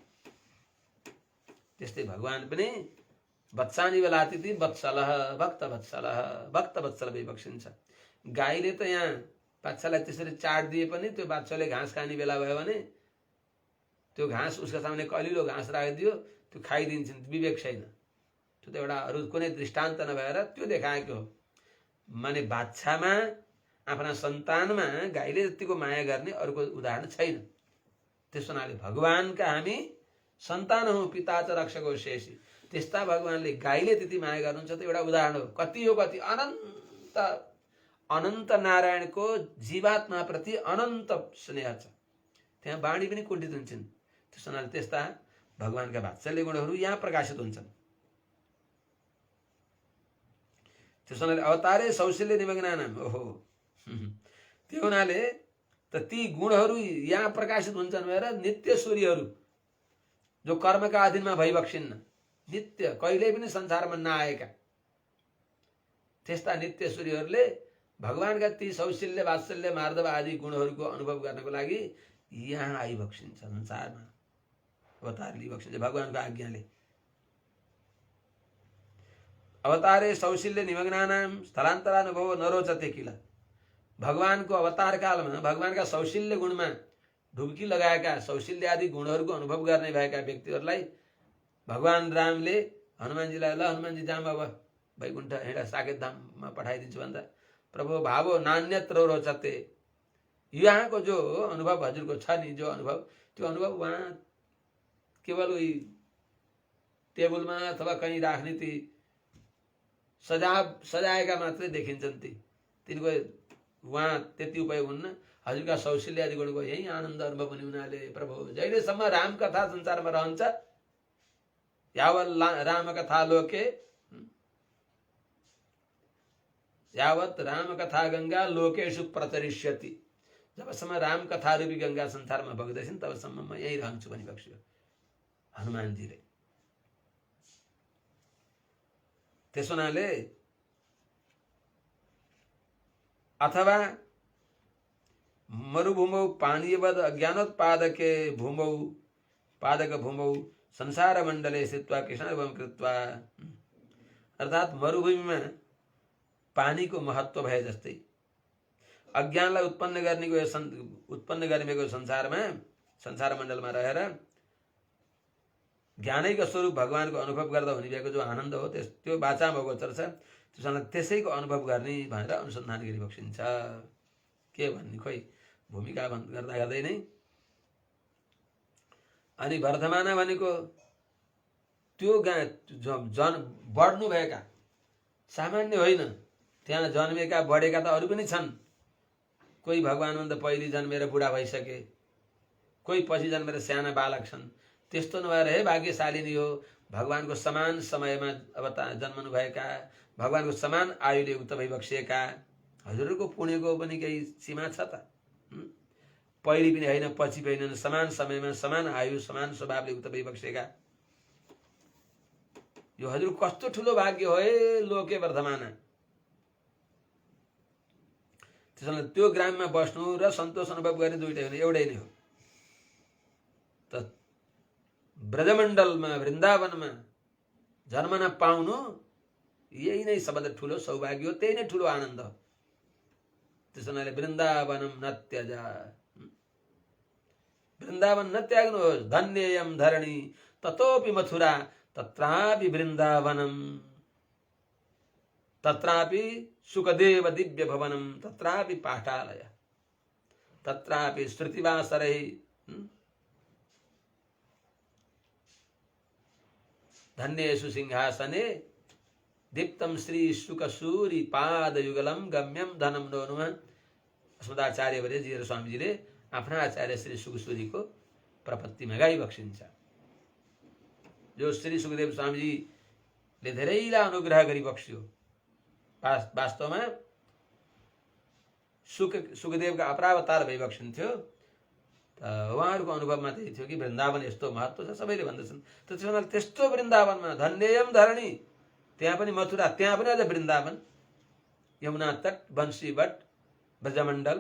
त्यस्तै भगवान पनि वत्सानी बेलातिथि वत्सलः भक्तवत्सल विवक्षिन्छ। गाईले त यहाँ बाच्छालाई त्यसरी चाड दिए पनि त्यो बाच्छाले घाँस खाने बेला भयो भने त्यो घाँस उसको सामने कलिलो घाँस राखिदियो त्यो खाइदिन्छन्, विवेक छैन। त्यो त एउटा अरू कुनै दृष्टान्त नभएर त्यो देखाएको हो। माने बाच्छामा आफ्ना सन्तानमा गाईले जतिको माया गर्ने अरूको उदाहरण छैन। त्यस हुनाले भगवानका हामी सन्तान हौँ, पिता च रक्षको शेषी। त्यस्ता भगवानले गाईले त्यति माया गर्नुहुन्छ त एउटा उदाहरण हो। कति हो कति अनन्त अनन्त नारायणको जीवात्मा प्रति अनन्त स्नेह छ, त्यहाँ बाणी पनि कुण्ठित हुन्छन्। त्यस हुनाले त्यस्ता भगवानका वात्सल्य गुणहरू यहाँ प्रकाशित हुन्छन्। त्यस हुनाले अवतारे सौशील्य निमग्नानाम, ओहो त्यो हुनाले त ती गुणहरू यहाँ प्रकाशित हुन्छन् भएर नित्य सूर्यहरू जो कर्मका अधीनमा भइबक्सिन्न, नित्य कहिल्यै पनि संसारमा नआएका त्यस्ता नित्य सूर्यहरूले भगवानका ती सौशील्य वात्सल्य मार्दव आदि गुणहरूको अनुभव गर्नको लागि यहाँ आइबक्सिन्छ, संसारमा अवतार लिइबक्सिन्छ भगवानको आज्ञाले। अवतारे सौशील्य निमग्नानाम स्थलान्तरानुभव नरोचते किल। भगवानको अवतार कालमा भगवानका सौशील्य गुणमा डुब्की लगाएका सौशील्य आदि गुणहरूको अनुभव गर्ने भएका व्यक्तिहरूलाई भगवान रामले हनुमानजीलाई, ल हनुमानजी जाम अब वैकुण्ठ हिँड साकेत धाममा पठाइदिन्छु भन्दा प्रभु भावो नान्यत्र रोचते। यहाँको जो अनुभव हजुरको छ नि, जो अनुभव, त्यो अनुभव उहाँ केवल उही टेबलमा अथवा कहीँ राख्ने ती सजाएका मात्रै देखिन्छन्। तिनको उहाँ त्यति उपयोग हुन्न। हजुरका सौशील्य आदि गुणको यही आनन्द अनुभव हुने हुनाले प्रभु जहिलेसम्म राम कथा संसारमा रहन्छ, यावत् राम कथा लोके यावत् राम कथा गंगा लोकेशु प्रतरिष्यति। जबसम्म राम कथा रूपी गंगा संसारमा बग्दैछन् तबसम्म म यही रहन्छु भनी बक्स्यो हनुमानजीले। त्यस हुनाले अथवा मरुभूमौ पानीयवद अज्ञानोत्पादके भूमौ पादक भूमौ संसार मण्डले स्थित्वा कृष्णानुभवं कृत्वा, अर्थात् मरुभूमिमा पानीको महत्व भए जस्तै अज्ञानलाई उत्पन्न गरेको संसारमा संसार मण्डलमा रहेर ज्ञानैको स्वरूप भगवानको अनुभव गर्दा हुने भएको जो आनन्द हो त्यो बाचामा गोचर छ। त्यसैले त्यसैको अनुभव गर्ने भनेर अनुसन्धान गरिबक्सिन्छ। के भन्ने खोइ भूमिका गर्दा गर्दै नै अनि वर्धमाना भनेको त्यो बढ्नु भएका सामान्य होइन, त्यहाँ जन्मेका बढेका त अरू पनि छन्। कोही भगवानभन्दा पहिले जन्मेर बुढा भइसके, कोही पछि जन्मेर साना बालक छन्। त्यस्तो नभएर हे भाग्यशालिनी हो, भगवानको समान समयमा अवतार जन्मनु भएका, भगवानको समान आयुले उक्त भइबक्सिएका हजुरहरूको पुण्यको पनि केही सीमा छ त। पहिले पनि होइन पछि पनि होइन, समान समयमा समान आयु समान स्वभावले उक्त भइबक्सिएका यो हजुर कस्तो ठुलो भाग्य हो हे लोके वर्धमाना। त्यसैले त्यो ग्राममा बस्नु र सन्तोष अनुभव गर्ने दुईटै हो, एउटै नै हो। त ब्रजमण्डलमा वृन्दावनमा जन्मन पाउनु यही नै सबभन्दा ठुलो सौभाग्य हो, त्यही नै ठुलो आनन्द हो। त्यसैले वृन्दावनम न त्यजा, वृन्दावन न त्याग्नुहोस्। धन्ययम धरणी ततोपि मथुरा तत्रापि वृन्दावनम, तत्रापि सुखदेव दिव्य भवनम, तत्रापि पाठालय, तत्रापि श्रुतिवासरै धन्येषु सिंहासने दीप्तम श्री शुकसूरी पाद युगलम गम्यम धनम नो नुम। अस्मदाचार्य वर्य स्वामीजीले आफ्ना आचार्य श्री शुकसूरीको प्रपत्तिमा गाइबक्सिन्छ। जो श्री सुखदेव स्वामीजीले धेरैलाई अनुग्रह गरिबक्स्यो। वास्तवमा सुखदेवका अपरावतार भइबक्सिन्थ्यो। त उहाँहरूको अनुभवमा त्यही थियो कि वृन्दावन यस्तो महत्त्व छ, सबैले भन्दछन्। त्यसो हुनाले त्यस्तो वृन्दावनमा धन्ययम धरणी, त्यहाँ पनि मथुरा, त्यहाँ पनि अझ वृन्दावन, यमुना तट, बंशीवट, ब्रजमण्डल,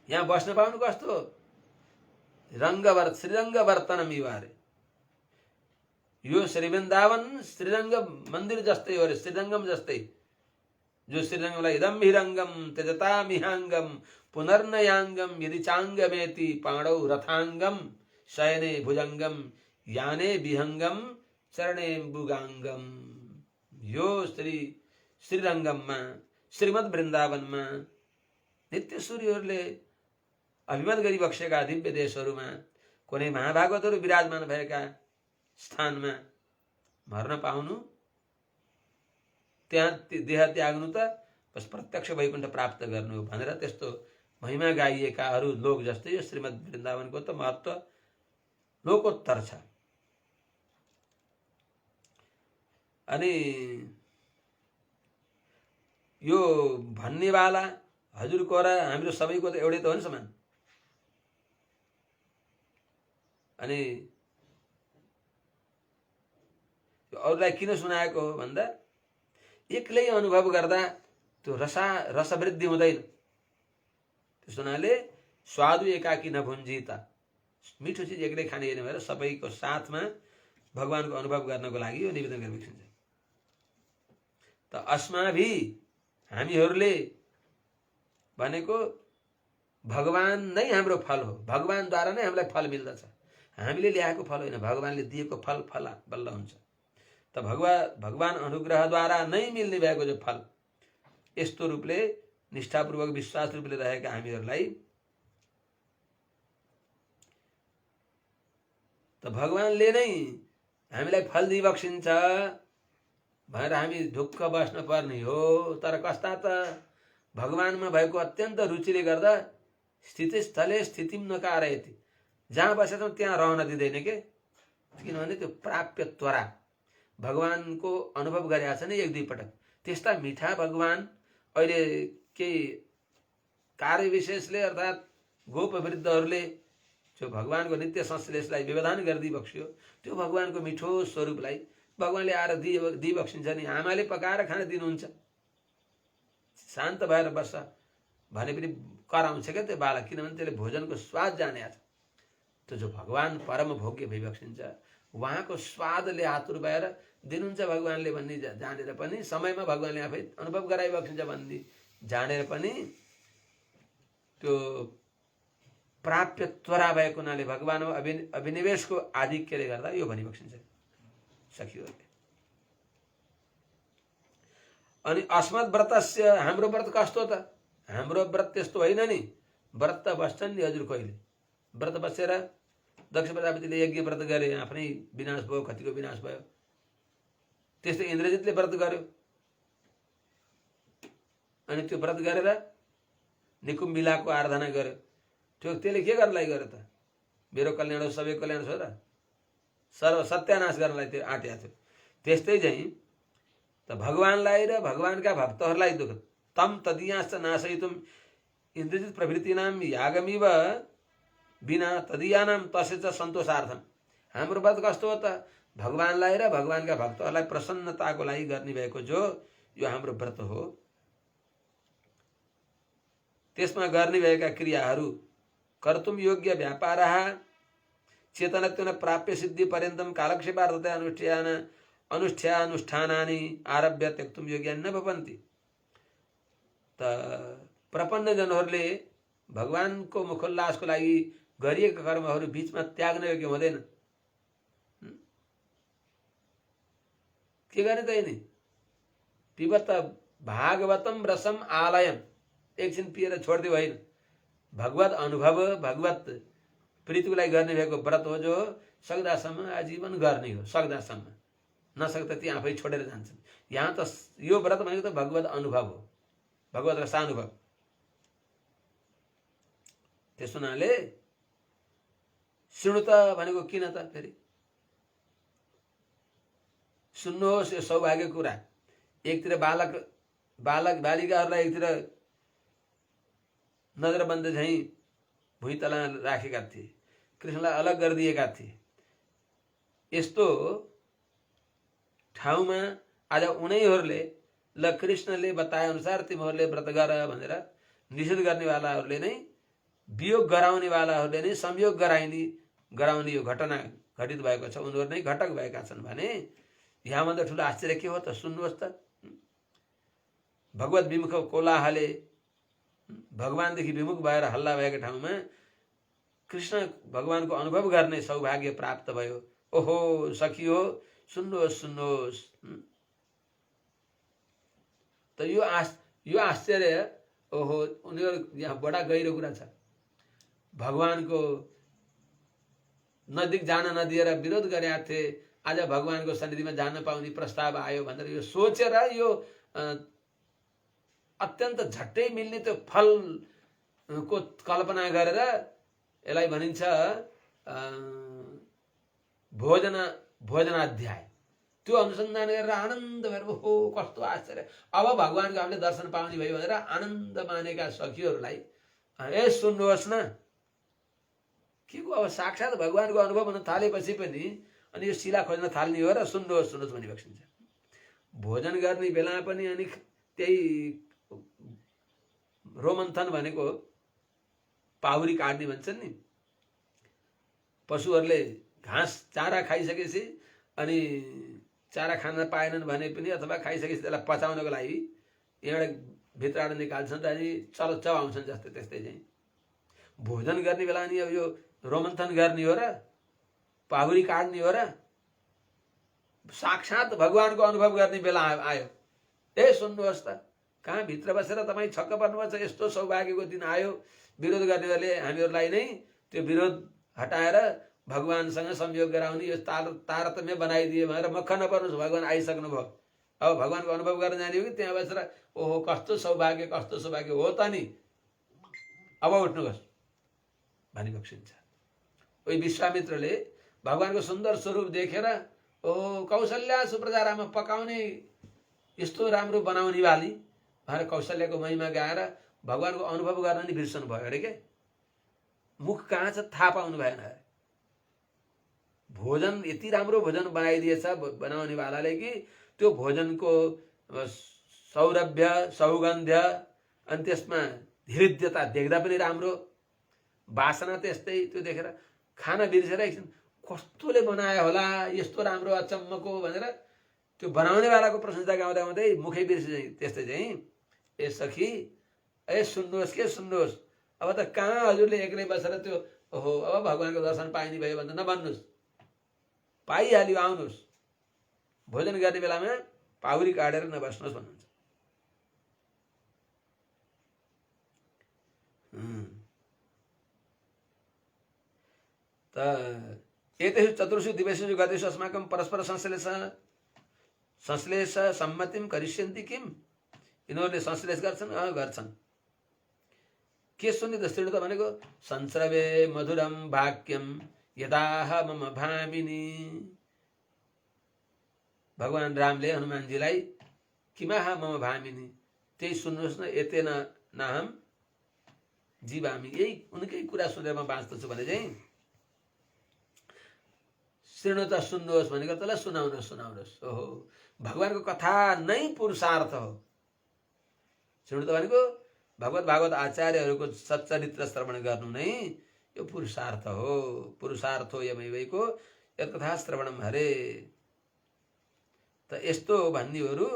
यहाँ बस्न पाउनु कस्तो श्रीरङ्गवर्तनम युवारे। यो श्री वृन्दावन श्रीरङ्ग मन्दिर जस्तै हो रे, श्रीरङ्गम जस्तै। जो श्रीरङ्गमलाई इदम हिरङ्गम त्यजता मिहाङ्गम पुनर्नयाङ्गम यदि चाङ्गमेति पाणौ रथाङ्गम शयने भुजङ्गम याने विहङ्गम चरणे बुगाङ्गम। यो श्रीरङ्गममा, श्रीमद् वृन्दावनमा नित्य सूर्यहरूले अभिमत गरिबक्सेका दिव्य देशहरूमा कुनै महाभागवतहरू विराजमान भएका स्थानमा मर्न पाउनु, त्यहाँ देह त्याग्नु त बस प्रत्यक्ष वैकुण्ठ प्राप्त गर्नु हो भनेर त्यस्तो महिमा गाइएकाहरू लोक जस्तै यो श्रीमद् वृन्दावनको त महत्त्व लोकोत्तर छ। अनि यो भन्नेवाला हजुरको र हाम्रो सबैको त एउटै त हो नि समान। अनि अरूलाई किन सुनाएको हो भन्दा एक्लै अनुभव गर्दा त्यो रसवृद्धि हुँदैन। त्यस हुनाले स्वादु एकाकी नभुञ्जीता, मिठो चिज एक्लै खाने हेर्ने भएर सबैको साथमा भगवानको अनुभव गर्नको लागि यो निवेदन गरिएको छ। त अस्माभि हामीहरूले भनेको भगवान नै हाम्रो फल हो, भगवानद्वारा नै हामीलाई फल मिल्दछ। हामीले ल्याएको फल होइन, भगवानले दिएको फल बल्ल हुन्छ। त भगवान अनुग्रहद्वारा नै मिल्ने भएको जो फल, यस्तो रूपले निष्ठापूर्वक विश्वास रूपले रहेका हामीहरूलाई त भगवानले नै हामीलाई फल दिइबक्सिन्छ भनेर हामी ढुक्क बस्न पर्ने हो। तर कस्ता त भगवानमा भएको अत्यन्त रुचिले गर्दा स्थितिस्थले स्थितिम नकारयति, जहाँ बसेछौँ त्यहाँ रहन दिँदैन के। किनभने त्यो प्राप्य त्वरा भगवानको अनुभव गरेका छन् एक दुई पटक, त्यस्ता मिठा भगवान अहिले केही कार्य विशेषले अर्थात् गोपवृद्धहरूले जो भगवानको नित्य संश्लेषलाई व्यवधान गरिदिइबक्स्यो, त्यो भगवानको मिठो स्वरूपलाई भगवानले आएर दिइबक्सिन्छ नि। आमाले पकाएर खान दिनुहुन्छ, शान्त भएर बस्छ भने पनि कराउँछ क्या त्यो बालक, किनभने त्यसले भोजनको स्वाद जानेको छ। त्यो जो भगवान परम भोग्य भइबक्सिन्छ, उहाँको स्वादले आतुर भएर दिनुहुन्छ भगवानले भन्ने जानेर पनि, समयमा भगवानले आफै अनुभव गराइबक्सिन्छ भन्ने जानेर पनि त्यो प्राप्य त्वरा भएको हुनाले भगवानमा अभिनिवेशको आधिक्यले गर्दा यो भनिबक्सिन्छ सखीहरूले। अनि अस्मत् व्रतस्य, हाम्रो व्रत कस्तो त? हाम्रो व्रत त्यस्तो होइन नि। व्रत त बस्छन् नि हजुर कहिले। व्रत बसेर दक्ष प्रजापतिले यज्ञ व्रत गरे, आफ्नै विनाश भयो, कतिको विनाश भयो। त्यस्तै इन्द्रजितले व्रत गर्यो, अनि त्यो व्रत गरेर निकुम्बिलाको आराधना गर्यो। त्यसले के गर्नलाई गर्यो त? मेरो कल्याण हो, सबै कल्याण छ र सर्व सत्यानाश गर्नलाई त्यो आँटेको थियो। त्यस्तै चाहिँ त भगवानलाई र भगवानका भक्तहरूलाई दुःख तम तदीयांश्च नाशयितुम इन्द्रजित प्रभृतीनाम यागमिव बिना तदीयानाम तस्य च सन्तोषार्थम। हाम्रो व्रत कस्तो हो त? भगवानलाई र भगवानका भक्तहरूलाई प्रसन्नताको लागि गर्ने भएको जो यो हाम्रो व्रत हो। त्यसमा गर्ने भएका क्रियाहरू कर्तुम योग्य व्यापारः चेतनत्वेन प्राप्य सिद्धि पर्यन्तम कालक्षेपार्थते अनुष्ठानानि आरभ्य त्यक्तुम योग्य न भवन्ति। त प्रपन्न जनहरूले भगवानको मुखोल्लासको लागि गरिएका कर्महरू बीचमा त्याग्न योग्य हुँदैन। के गर्ने त यिनी? पिबत भागवतम रसम आलयम, एकछिन पिएर छोडिदियो होइन। भगवत अनुभव, भगवत प्रीतिको लागि गर्ने भएको व्रत हो जो सक्दासम्म आजीवन गर्ने हो। सक्दासम्म, नसक्दा ती आफै छोडेर जान्छन्। यहाँ त यो व्रत भनेको त भगवत अनुभव हो, भगवत रसानुभव। त्यस हुनाले सुन्नु त भनेको किन त? फेरि सुन्नुहोस्, यो सौभाग्य कुरा। एकतिर बालक बालक बालिकाहरूलाई एकतिर नजरबन्द झैँ भुइँतला राखेका थिए, कृष्णलाई अलग गरिदिएका थिए। यस्तो ठाउँमा आज उनीहरूले ल कृष्णले बताए अनुसार तिमीहरूले व्रत गर भनेर निषेध गर्नेवालाहरूले नै, वियोग गराउनेवालाहरूले नै संयोग गराउने यो घटना घटित भएको छ। उनीहरू नै घटक भएका छन् भने यहाँभन्दा ठुलो आश्चर्य के हो त? सुन्नुहोस् त, भगवत विमुख कोलाहले भगवानदेखि विमुख भएर हल्ला भएको ठाउँमा कृष्ण भगवानको अनुभव गर्ने सौभाग्य प्राप्त भयो। ओहो सखियो, सुन्नुहोस् सुन्नुहोस्। त यो आश्चर्य, ओहो, उनीहरू यहाँ बडा गहिरो कुरा छ। भगवानको नजिक जान नदिएर विरोध गरेका थिए, आज भगवानको सन्निधिमा जान पाउने प्रस्ताव आयो भनेर यो सोचेर यो अत्यन्त झट्टै मिल्ने त्यो फलको कल्पना गरेर यसलाई भनिन्छ भोजनाध्याय। त्यो अनुसन्धान गरेर आनन्द भएर ओहो कस्तो आश्चर्य, अब भगवानको हामीले दर्शन पाउने भयो भनेर आनन्द मानेका सखीहरूलाई ए सुन्नुहोस् न, के को अब साक्षात् भगवानको अनुभव हुन थालेपछि पनि अनि यो शिला खोज्न थाल्ने हो र सुन्नुहोस् सुन्नुहोस् भनी बक्सिन्छ। भोजन गर्ने बेला पनि अनि त्यही रोमन्थन भनेको पाहुरी काट्ने भन्छन् नि। पशुहरूले घाँस चारा खाइसकेपछि अनि चारा खान पाएनन् भने पनि अथवा खाइसकेपछि त्यसलाई पचाउनको लागि एउटा भित्रबाट निकाल्छन् र अनि चबाउँछन् जस्तै त्यस्तै चाहिँ भोजन गर्ने बेला नि अब यो रोमन्थन गर्ने हो र पाहुरी काट्ने हो र साक्षात् भगवानको अनुभव गर्ने बेला आयो। ए सुन्नुहोस् त, कहाँ भित्र बसेर तपाईँ छक्क पर्नुपर्छ। यस्तो सौभाग्यको दिन आयो, विरोध गर्नेहरूले हामीहरूलाई नै त्यो विरोध हटाएर भगवानसँग संयोग गराउने यो तारतम्य बनाइदिए भनेर मक्ख नपर्नुहोस्। भगवान आइसक्नु भयो, अब भगवानको अनुभव गर्न जाने हो कि त्यहाँ बसेर ओहो कस्तो सौभाग्य हो त नि, अब उठ्नुहोस् भनी बक्सिन्छ। उही विश्वामित्रले भगवानको सुन्दर स्वरूप देखेर ओहो कौशल्या सुप्रजारामा पकाउने यस्तो राम्रो बनाउने वाली भनेर कौशल्याको महिमा गाएर भगवानको अनुभव गर्न नि बिर्सनु भयो अरे के। मुख कहाँ छ थाहा पाउनु भएन अरे। भोजन यति राम्रो भोजन बनाइदिएछ बनाउने वालाले कि त्यो भोजनको सौरभ्य सौगन्ध्य अनि त्यसमा हृद्यता देख्दा पनि राम्रो, वासना त्यस्तै, त्यो देखेर खाना बिर्सेर एकछिन कस्तोले बनायो होला यस्तो राम्रो अचम्मको भनेर त्यो बनाउनेवालाको प्रशंसा गाउँदा गाउँदै मुखै बिर्से त्यस्तै चाहिँ ए सखी ए सुन्नुहोस् के सुन्नुहोस्, अब त कहाँ हजुरले एक्लै बसेर त्यो ओहो अब भगवानको दर्शन पाइने भयो भने त नभन्नुहोस्, पाइहाल्यो आउनुहोस्, भोजन गर्ने बेलामा पाहुरी काटेर नबस्नुहोस् भन्नुहुन्छ। एतेषु चतुर्षु दिवसेषु गतेषु अस्माकं परस्पर संश्लेष सम्मतिम करिष्यन्ति किम। यिनीहरूले संश्लेष गर्छन्। के सुन्ने त श्रेणु त भनेको संस्रवे मधुरम वाक्यम यदाह मम भामिनी। भगवान रामले हनुमानजीलाई किमाह मम भामिनी, त्यही सुन्नुहोस् न, एतेन नाहम जीवामी, यही उनकै कुरा सुनेर म बाँच्दछु भने चाहिँ श्रेणु त सुन्नुहोस् भनेको तँलाई सुनाउनुहोस्। ओहो भगवानको कथा नै पुरुषार्थ हो। श्रेणु त भनेको भगवत भागवत आचार्यहरूको सच्चरित्र श्रवण गर्नु नै यो पुरुषार्थ हो। पुरुषार्थो यमैवैको यत्कथा श्रवणम हरे। त यस्तो भन्नेहरू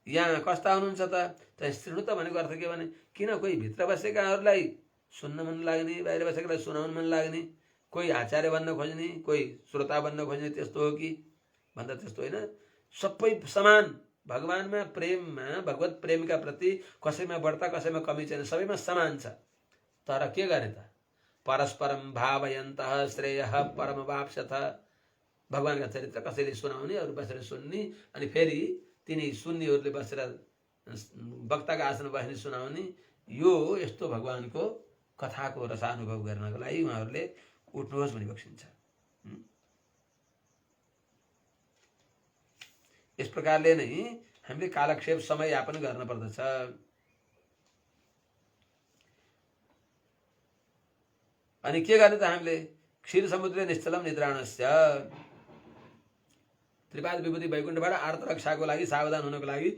यहाँ कस्ता हुनुहुन्छ त श्रेणु त भनेको अर्थ के भने किन कोही भित्र बसेकाहरूलाई सुन्न मन लाग्ने, बाहिर बसेकालाई सुनाउन मन लाग्ने, कोही आचार्य बन्न खोज्ने, कोही श्रोता बन्न खोज्ने, त्यस्तो हो कि भन्दा त्यस्तो होइन। सबै समान भगवानमा प्रेममा, भगवत प्रेमका प्रति कसैमा बढ्ता कसैमा कमी छैन, सबैमा समान छ। तर के गरे त परस्परम भावयन्तः श्रेयः परमवाप्स्यथ। भगवानका चरित्र कसैले सुनाउने, अरू बसेर सुन्ने, अनि फेरि तिनी सुन्नेहरूले बसेर वक्ताका आसन बस्ने सुनाउने, यो यस्तो भगवानको कथाको रसानुभव गर्नको लागि उहाँहरूले उठ्नुहोस् भनी बक्सिन्छ। यस प्रकारले नै हामीले कालक्षेप समय यापन गर्न पर्दछ। अनि के गर्ने त हामीले? क्षीर समुद्र निश्चलम निद्राणस्य, त्रिपाद विभूति वैकुण्ठबाट आर्त रक्षाको लागि, सावधान हुनको लागि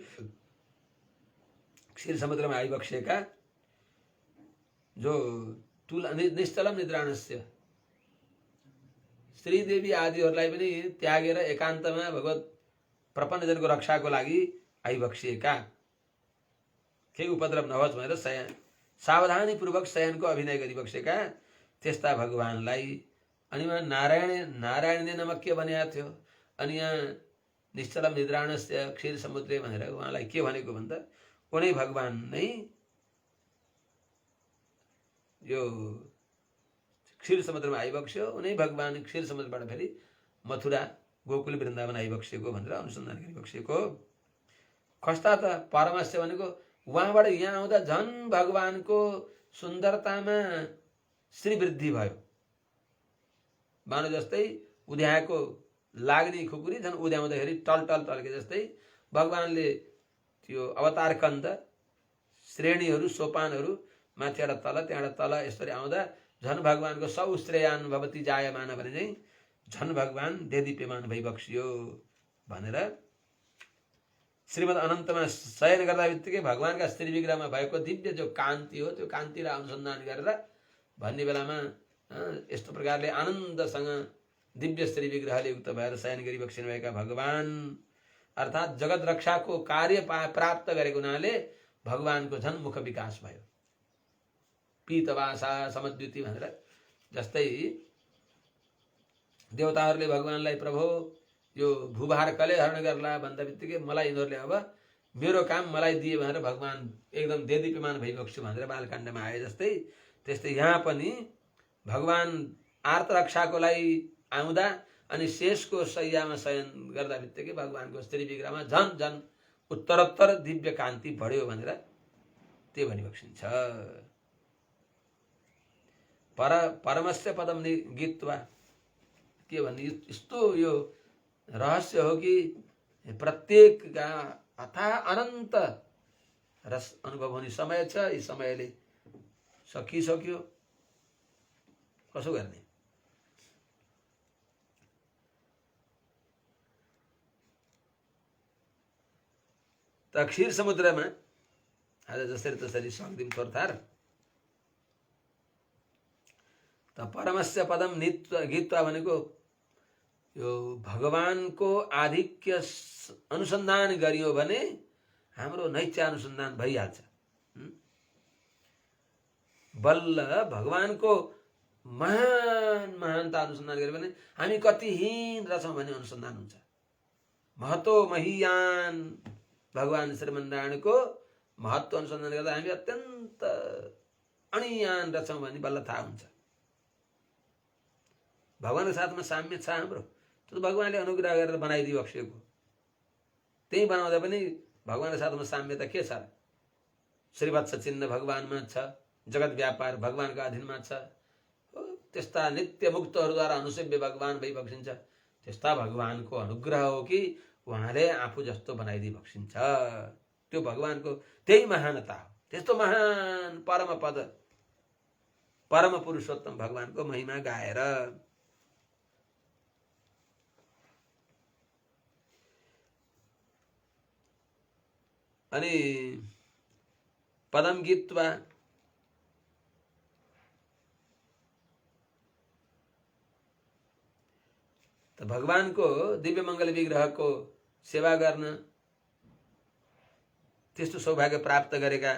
क्षीर समुद्रमा आइबक्सेका जो निश्चलम निद्राणस्य श्रीदेवी आदिहरूलाई पनि त्यागेर एकान्तमा भगवत प्रपन्नजनको रक्षाको लागि आइबक्सिएका, केही उपद्रव नहोस् भनेर सावधानीपूर्वक शयनको अभिनय गरिबक्सेका त्यस्ता भगवानलाई। अनि नारायणले नमक के भनेको थियो? अनि यहाँ निश्चलम निद्राणस्य क्षीर समुद्र भनेर उहाँलाई के भनेको भन्दा उनै भगवान नै यो क्षीर समुद्रमा आइबक्स्यो, उनै भगवान क्षीर समुद्रबाट फेरि मथुरा गोकुल वृन्दावन आइबक्सेको भनेर अनुसन्धान गरिबक्सेको। खस्ता त परमस्य भनेको उहाँबाट यहाँ आउँदा झन् भगवानको सुन्दरतामा श्रीवृद्धि भयो। मानव जस्तै उद्याएको लाग्ने खुकुरी झन् उद्याउँदाखेरि टल टल्के जस्तै भगवानले त्यो अवतार कन्द श्रेणीहरू सोपानहरू माथिबाट तल त्यहाँबाट तल यसरी आउँदा झन् भगवानको सौ श्रेयान भवती जायमान भने चाहिँ झन् भगवान देदीप्यमान भइबक्सियो भनेर श्रीमद् अनन्तमा शयन गर्दा बित्तिकै भगवानका श्री विग्रहमा भएको दिव्य जो कान्ति हो त्यो कान्तिलाई अनुसन्धान गरेर भन्ने बेलामा यस्तो प्रकारले आनन्दसँग दिव्य श्री विग्रहले युक्त भएर शयन गरिबक्सिनु भएका भगवान अर्थात् जगत रक्षाको कार्य प्राप्त गरेको हुनाले भगवानको झन् मुख विकास भयो। पीतवासा समद्युति भनेर जस्तै देवताहरूले भगवानलाई प्रभु यो भूभार कले हरण गर्ला भन्दा बित्तिकै मलाई यिनीहरूले अब मेरो काम मलाई दिए भनेर भगवान एकदम देदीप्यमान भइबक्स्यो भनेर बालकाण्डमा आए जस्तै त्यस्तै यहाँ पनि भगवान आर्त रक्षाको लागि आउँदा अनि शेषको शय्यामा शयन गर्दा बित्तिकै भगवानको स्त्री विग्रहमा झन् झन् उत्तरोत्तर दिव्य कान्ति बढ्यो भनेर त्यो भनिबक्सिन्छ। परमस्य पदम गीत्वा के भन्ने यस्तो यो रहस्य हो कि प्रत्येकका अथाह अनन्त रस अनुभव हुने समय छ। यी समयले सकिसक्यो, कसो गर्ने? त क्षीर समुद्रमा आज जसरी तसरी सक्दिम थोरथार त परमस्य पदम गीत्वा भनेको यो भगवानको आधिक्य अनुसन्धान गरियो भने हाम्रो नैत्य अनुसन्धान भइहाल्छ। बल्ल भगवानको महानता अनुसन्धान गर्यो भने हामी कति हीन रहेछौँ भन्ने अनुसन्धान हुन्छ। महत्व महियान भगवान श्रीमन्नारायणको महत्व अनुसन्धान गर्दा हामी अत्यन्त अणियान रहेछौँ भन्ने बल्ल थाहा हुन्छ। भगवानको साथमा साम्य छ हाम्रो, त्यो भगवानले अनुग्रह गरेर बनाइदियो बक्सेको। त्यही बनाउँदा पनि भगवानको साथमा साम्यता के छ? श्रीवत्स चिन्ह भगवानमा छ, जगत व्यापार भगवानको अधीनमा छ। त्यस्ता नित्य मुक्तहरूद्वारा अनुसेव्य भगवान भइबक्सिन्छ। त्यस्ता भगवानको अनुग्रह हो कि उहाँले आफू जस्तो बनाइदिई बक्सिन्छ। त्यो भगवानको त्यही महानता हो। त्यस्तो महान परम पद परम पुरुषोत्तम भगवानको महिमा गाएर अनि पदम गीत्वा त भगवानको दिव्य मङ्गल विग्रहको सेवा गर्न त्यस्तो सौभाग्य प्राप्त गरेका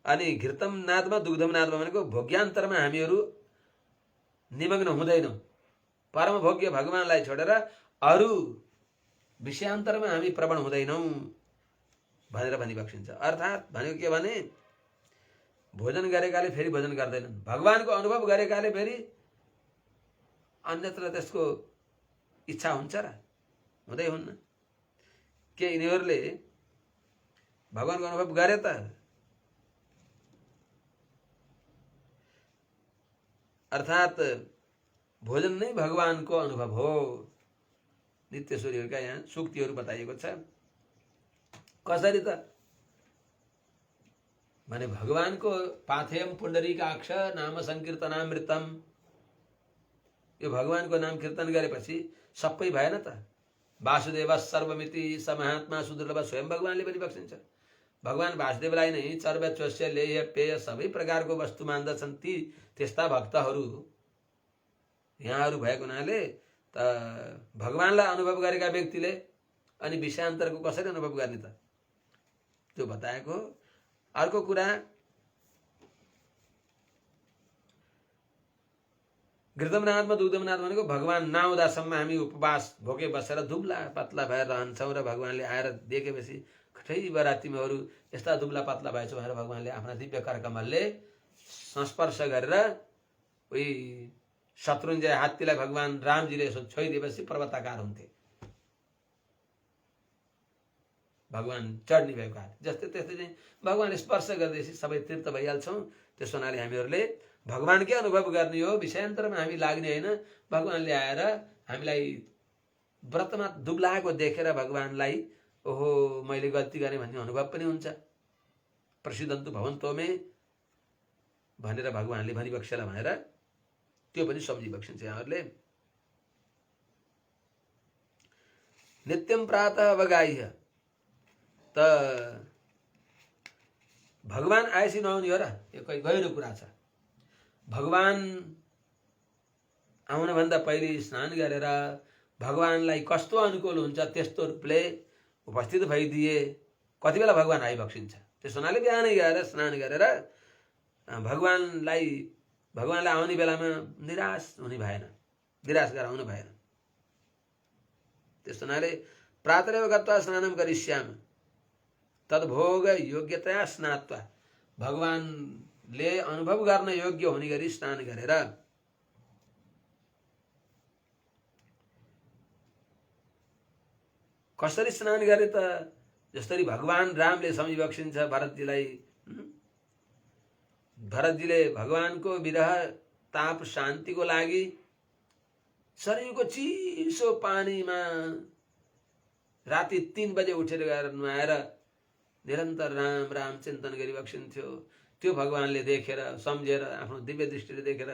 अनि घृतम नादमा दुग्धम नादमा भनेको भोग्यान्तरमा हामीहरू निमग्न हुँदैनौँ। परम भोग्य भगवानलाई छोडेर अरू विषयान्तरमा हामी प्रवण हुँदैनौँ भनेर भनिबक्सिन्छ। अर्थात् भनेको के भने भोजन गरेकाले फेरि भोजन गर्दैनन्, भगवानको अनुभव गरेकाले फेरि अन्यत्र त्यसको इच्छा हुन्छ र? हुँदै हुन्न। के यिनीहरूले भगवानको अनुभव गरे त? अर्थात् भोजन नै भगवानको अनुभव हो। नित्यश्वरीहरूका यहाँ सूक्तिहरू बताइएको छ। कसरी त भने भगवानको पाथेयम पुण्डरीकाक्ष नाम संकीर्तनामृतम, यो भगवानको नाम कीर्तन गरेपछि सबै भएन त। वासुदेव सर्वमिति स महात्मा सुदुर्लभ, स्वयं भगवानले पनि बक्सिन्छ। भगवान वासुदेवलाई नै चर्व चोष्य लेय पेय सबै प्रकारको वस्तु मान्दछन् ती त्यस्ता भक्तहरू यहाँहरू भएको हुनाले त भगवानलाई अनुभव गरेका व्यक्तिले अनि विषयान्तरको कसरी अनुभव गर्ने त, त्यो बताएको। अर्को कुरा घृतमनाथमा दुग्धमनाथ भनेको भगवान नआउँदासम्म हामी उपवास भोके बसेर दुब्ला पतला भएर रहन्छौँ र भगवानले आएर देखेपछि कठै बरातीमाहरू यस्ता दुब्ला पतला भएछ भनेर भगवानले आफ्ना दिव्य करकमलले संस्पर्श गरेर उही शत्रुञ्जय हात्तीलाई भगवान रामजीले यसो छोइदिएपछि पर्वताकार हुन्थे, भगवान चढ्ने भएको हात्ती जस्तै त्यस्तै चाहिँ भगवानले स्पर्श गर्दैछ सबै तीर्थ भइहाल्छौँ। त्यस हुनाले हामीहरूले भगवानकै अनुभव गर्ने हो, विषयान्तरमा हामी लाग्ने होइन। भगवानले आएर हामीलाई व्रतमा दुब्लाएको देखेर भगवानलाई ओहो मैले गल्ती गरेँ भन्ने अनुभव पनि हुन्छ। प्रसिद्धन्तु भवन्तोमे भनेर भगवानले भनिबक्सेला भनेर त्यो पनि सम्झिबक्सिन्छ यहाँहरूले। नित्यम प्रातः अवगाह्य त भगवान आएपछि नआउने हो र, यो कोही गहिरो कुरा छ। भगवान आउनभन्दा पहिले स्नान गरेर भगवानलाई कस्तो अनुकूल हुन्छ त्यस्तो रूपले उपस्थित भइदिए कति बेला भगवान आइबक्सिन्छ। त्यस हुनाले बिहानै गएर स्नान गरेर भगवानलाई आउने बेलामा निराश हुने भएन, निराश गराउनु भएन। त्यस हुनाले प्रातरेव गत्वा स्नानम करिष्याम तद्भोग योग्यतया स्नात्वा, भगवानले अनुभव गर्न योग्य हुने गरी स्नान गरेर कसरी स्नान गरे त, जसरी भगवान रामले सम्झिबक्सिन्छ भरतजीलाई। भरतजीले भगवानको विरह ताप शान्तिको लागि सरयुको चिसो पानीमा राति 3 बजे उठेर गएर नुहाएर निरन्तर राम राम चिन्तन गरिबक्सिन्थ्यो। त्यो भगवानले देखेर सम्झेर आफ्नो दिव्य दृष्टिले देखेर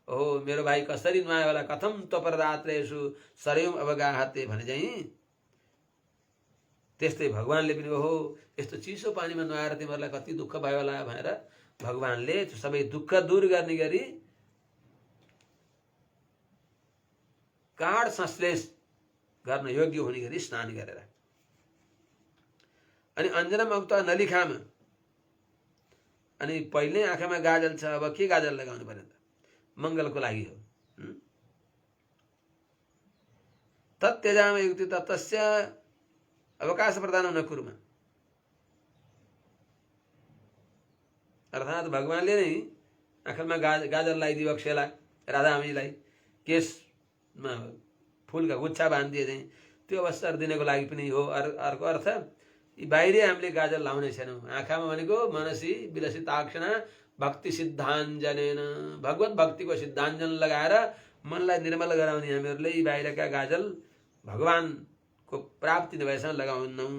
ओहो मेरो भाइ कसरी नुहायो होला, कथम तपर रात्रेषु सरयुम अवगाहते भने चाहिँ त्यस्तै भगवानले पनि ओहो यस्तो चिसो पानीमा नुहाएर तिमीहरूलाई कति दुःख भयो होला भनेर भगवानले सबै दुःख दूर गर्ने गरी गाढ संश्लेष गर्न योग्य हुने गरी स्नान गरेर अनि अञ्जनम उक्त्वा नलिखामा, अनि पहिले आँखामा गाजल छ, अब के गाजल लगाउनु पर्यो त, मङ्गलको लागि हो। तत्यजाम युक्ति तस्य अवकाश प्रदान न कुरुमा, अर्थात् भगवानले नै आँखामा गाजल लगाइदियो अक्षयलाई राधामाईलाई, केसमा फुलका गुच्छा बाँधिदिए चाहिँ त्यो अवसर दिनको लागि पनि हो। अर्को अर्थ यी बाहिरै हामीले गाजल लाउने छैनौँ, आँखामा भनेको मनसी विलसिताक्षणा भक्ति सिद्धाञ्जनेन, भगवत भक्तिको सिद्धाञ्जन लगाएर मनलाई निर्मल गराउने हामीहरूले यी बाहिरका गाजल भगवानको प्राप्ति नभएसम्म लगाउनौँ।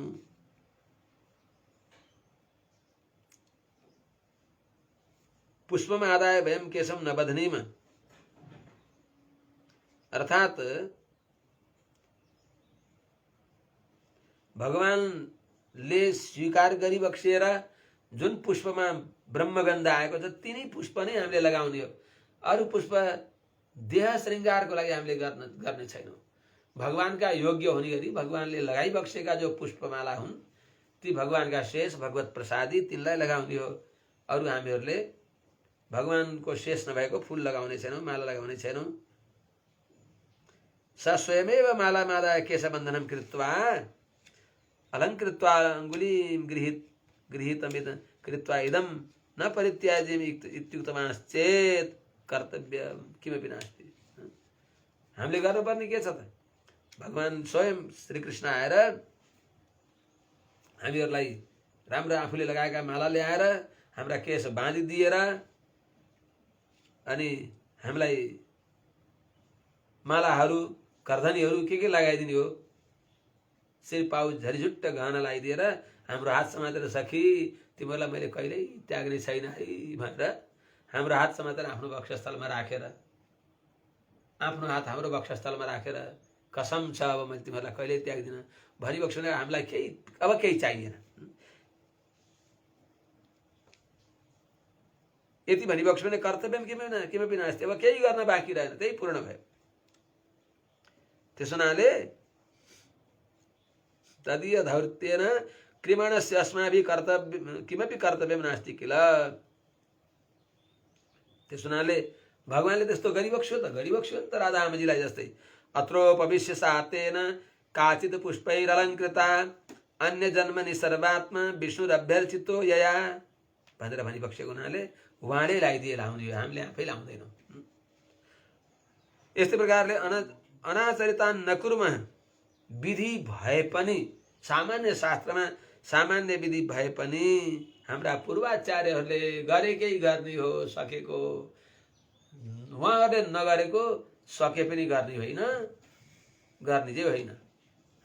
पुष्पमा आदाय वयम केशम नबध्नीम, अर्थात् भगवानले स्वीकार गरिबक्सिएर जुन पुष्पमा ब्रह्मगन्ध आएको छ तिनै पुष्प नै हामीले लगाउने हो। अरू पुष्प देह श्रृङ्गारको लागि हामीले गर्ने छैनौँ। भगवानका योग्य हुने गरी भगवानले लगाइबक्सेका जो पुष्पमाला हुन् ती भगवानका शेष भगवत प्रसादी तिनलाई लगाउने हो। अरू हामीहरूले भगवानको शेष नभएको फुल लगाउने छैनौँ, माला लगाउने छैनौँ। स स्वयमेव माला मादाय केशबन्धनं कृत्वा अलङ्कृत्वा अङ्गुलीं गृहीतमिद कृत्वा इदं न परित्याज्यम् इत्युक्तवानश्चेत् कर्तव्यं किमपि नास्ति। हामीले गर्नुपर्ने के छ त, भगवान स्वयं श्रीकृष्ण आएर हामीहरूलाई राम्रो आफूले लगाएका माला ल्याएर हाम्रा केश बाँधिदिएर अनि हामीलाई मालाहरू कर्धनीहरू के लगाइदिने हो, शिर पाउ झरिझुट्ट गहना लगाइदिएर हाम्रो हात समातेर सखी तिमीहरूलाई मैले कहिल्यै त्याग्ने छैन है भनेर हाम्रो हात समातेर आफ्नो वक्षस्थलमा राखेर आफ्नो हात हाम्रो वक्षस्थलमा राखेर कसम छ अब मैले तिमीहरूलाई कहिल्यै त्याग्दिनँ भनिबक्सुले हामीलाई केही चाहिएन। यति भनिबक्सुले कर्तव्यम किमपि नास्ति, अब केही गर्न बाँकी रहेन, त्यही पूर्ण भयो। त्यसो हुनाले तदीय धौर्त्येन क्रिमणस्य अस्माभिः किमपि कर्तव्यम नास्ति किल। त्यसो हुनाले भगवानले त्यस्तो गरिबक्स्यो नि त राधाआमाजीलाई जस्तै। अत्रोपविश्य सातेन काचित् पुष्पैरलङ्कृता अन्य जन्मनि सर्वात्मा विष्णुरभ्यर्चितो यया भनेर भनिबक्सेको हुनाले उहाँले लगाइदिए लाउने, हामीले आफै लाउँदैनौँ। यस्तै प्रकारले अनाचरितान् नकुर्मः विधि भए पनि सामान्य शास्त्रमा सामान्य विधि भए पनि हाम्रा पूर्वाचार्यहरूले गरेकै गर्ने हो, सकेको उहाँहरूले नगरेको सके पनि गर्ने होइन, गर्ने चाहिँ होइन।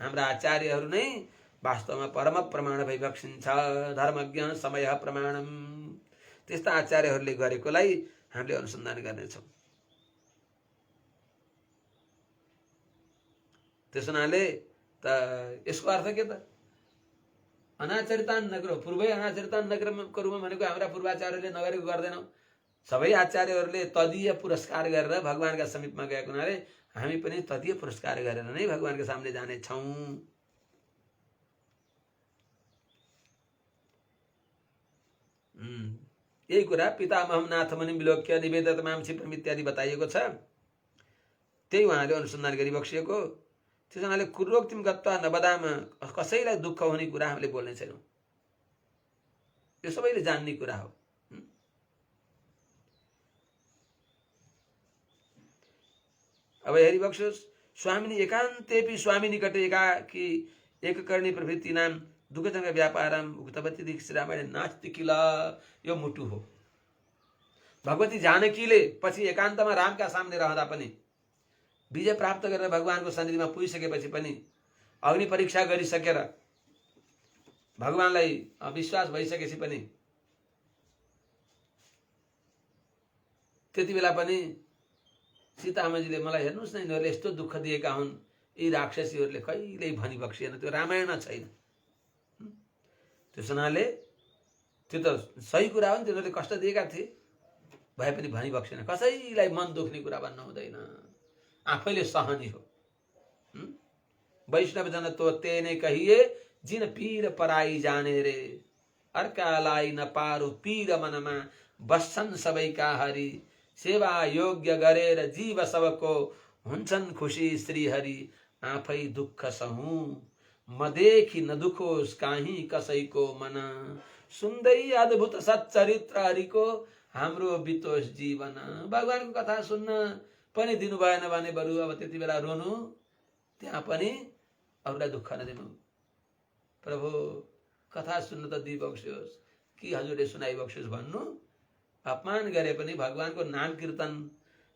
हाम्रा आचार्यहरू नै वास्तवमा परम प्रमाण भइबक्सिन्छ। धर्मज्ञ समय प्रमाणम, त्यस्ता आचार्यहरूले गरेकोलाई हामीले अनुसन्धान गर्नेछौँ। त्यसो हुनाले त यसको अर्थ के त? अनाचरितान् नकुर्मः, पूर्वै अनाचरितान् नकुर्मः भनेको हाम्रा पूर्वाचार्यहरूले नगरेको गर्दैनौँ। सबै आचार्यहरूले तदीय पुरस्कार गरेर भगवानका समीपमा गएको हुनाले हामी पनि तदीय पुरस्कार गरेर नै भगवानका सामने जानेछौँ। यही कुरा पितामहम नाथमुनिम विलोक्य निवेदित मां क्षिप्रम इत्यादि बताइएको छ, त्यही उहाँले अनुसन्धान गरिबक्सिएको। त्यस हुनाले कुर्रोक्तिम गत्वा नवदाम, कसैलाई दुःख हुने कुरा हामीले बोल्ने छैनौँ, यो सबैले जान्ने कुरा हो। अब हेरिबक्सोस्, स्वामिनी एकान्तेपि स्वामी निकटे एकाकी एककर्णी प्रवृत्ति नाम दुःखजनक व्यापारम उक्तवती दीक्षित रामायण नास्ति किल। यो मुटु हो। भगवती जानकीले पछि एकान्तमा रामका सामने रहँदा पनि विजय प्राप्त गरेर भगवानको सन्निधिमा पुगिसकेपछि पनि अग्नि परीक्षा गरिसकेर भगवानलाई विश्वास भइसकेपछि पनि त्यति बेला पनि सीताआमाजीले मलाई हेर्नुहोस् न यिनीहरूले यस्तो दुःख दिएका हुन्, यी राक्षसीहरूले कहिल्यै भनिबक्सिएन, त्यो रामायण छैन। त्यस हुनाले त्यो त सही कुरा हो नि, तिनीहरूले कष्ट दिएका थिए भए पनि भनिबक्सेन। कसैलाई मन दुख्ने कुरा भन्नु हुँदैन, आफैले सहने हो। वैष्णव जन तो तेने कहिए जिन पीर पराई जाने रे, अर्कालाई न पारु पीर मनमा बस्छन् सबैका हरि, सेवा योग्य गरेर जीव सबको हुन्छन् खुशी श्री हरि, आफै दुःख सहूं म देखि न दुखोस् काहीँ कसैको मन, सुन्दै अद्भुत सच्चरित्र हरिको हाम्रो बितोष जीवन। भगवानको कथा सुन्न पनि दिनु भएन भने बरु अब त्यति बेला रोनु, त्यहाँ पनि अरूलाई दुःख नदिनु। प्रभु कथा सुन्न त दिइबक्स्योस् कि हजुरले सुनाइबक्स्योस् भन्नु, अपमान गरे पनि भगवानको नाम कीर्तन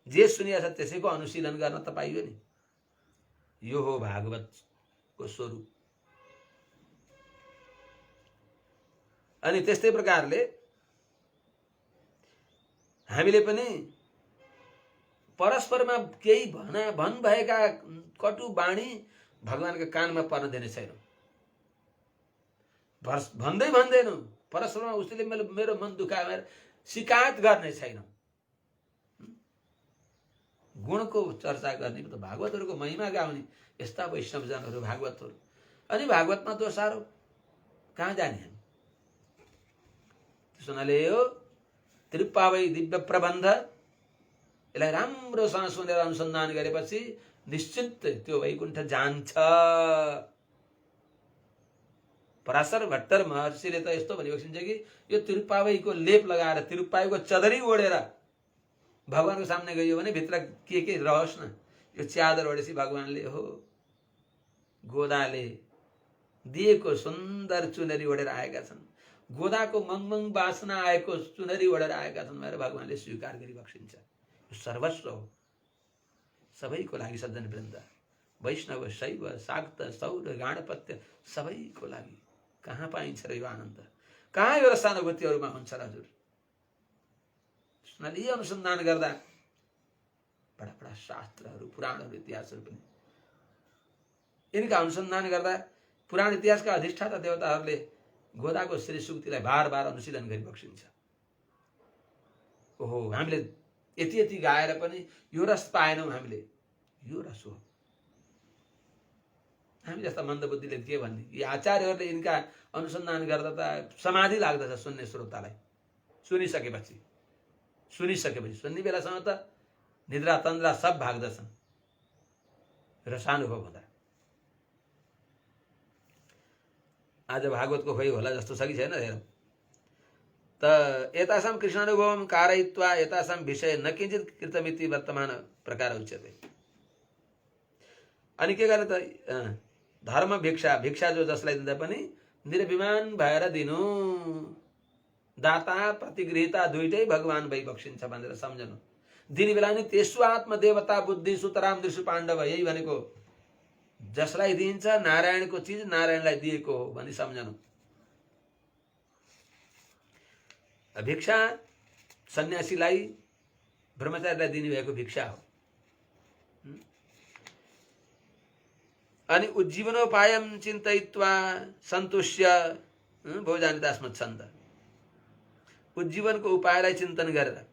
जे सुनिया छ त्यसैको अनुशीलन गर्न त पाइयो नि। यो हो भागवतको स्वरूप। अनि त्यस्तै प्रकारले हामीले पनि परस्परमा केही भन भएका कटु बाणी भगवानका कानमा पर्न दिने छैनौँ। भन्दैनौँ परस्परमा उसले मेरो मन दुखाएर शिकायत गर्ने छैनौँ। गुणको चर्चा गर्ने, त भागवतहरूको महिमा गाउने यस्ता वैष्णवजनहरू भागवतहरू। अनि भागवतमा दोष आरोप कहाँ जाने हामी? त्यसो हुनाले यो त्रिपावै दिव्य प्रबन्ध, यसलाई राम्रोसँग सुनेर अनुसन्धान गरेपछि निश्चित त्यो वैकुण्ठ जान्छ। पराशर भट्टर महर्षिले त यस्तो भनिबक्सिन्छ कि यो तिरुपावैको लेप लगाएर, तिरुपावैको चदरी ओढेर भगवानको सामने गइयो भने भित्र के रहोस् न, यो च्यादर ओढेपछि भगवानले हो गोदाले दिएको सुन्दर चुनरी ओढेर आएका छन्, गोदाको मङमङ बासना आएको चुनरी ओढेर आएका छन् भनेर भगवानले स्वीकार गरिबक्सिन्छ। यो सर्वस्व हो सबैको लागि सज्जन वृन्द। वैष्णव शैव शाक्त सौर गाणपत्य सबैको लागि कहाँ पाइन्छ र यो आनन्द, कहाँ यो रसानुभूतिहरूमा हुन्छ र हजुर? यी अनुसन्धान गर्दा बडा बडा शास्त्रहरू पुराणहरू इतिहासहरू पनि यिनका अनुसन्धान गर्दा पुराण इतिहासका अधिष्ठाता देवताहरूले गोदाको श्री सुक्तिलाई बार बार अनुशीलन गरिबक्सिन्छ। ओहो, हामीले यति यति गाएर पनि यो रस पाएनौँ, हामीले यो रस हो। हामी जस्ता मन्दबुद्धिले के भन्ने? यी आचार्यहरूले यिनका अनुसन्धान गर्दा त समाधि लाग्दछ सुन्ने श्रोतालाई। सुनिसकेपछि सुन्ने बेलासम्म त निद्रा तन्द्रा सब भाग्दछन् रसानुभव हुँदा। आज भागवतको खोइ होला जस्तो छ कि छैन हेरौँ त। एतासां कृष्णानुभवं कारयित्वा एतासां विषय न किञ्चित् कृतमिति वर्तमान प्रकार उच्यते। अनि के गर्ने त? धर्म भिक्षा, भिक्षा जो जसलाई दिँदा पनि निर्भिमान भएर दिनु। दाता प्रतिगृहिता दुईटै भगवान भई बक्सिन्छ भनेर सम्झनु। दिने बेला नि तेसु आत्मदेवता बुद्धि सुतराम दृशु पाण्डव, यही भनेको जसलाई दिइन्छ नारायणको चिज नारायणलाई दिएको हो भनी सम्झनु। भिक्षा सन्यासीलाई ब्रह्मचारीलाई दिने भएको भिक्षा हो। अनि उज्जीवनोपायं चिन्तयित्वा सन्तुष्य भोजानितास्मच्छन्द। उज्जीवनको उपायलाई चिन्तन गरेर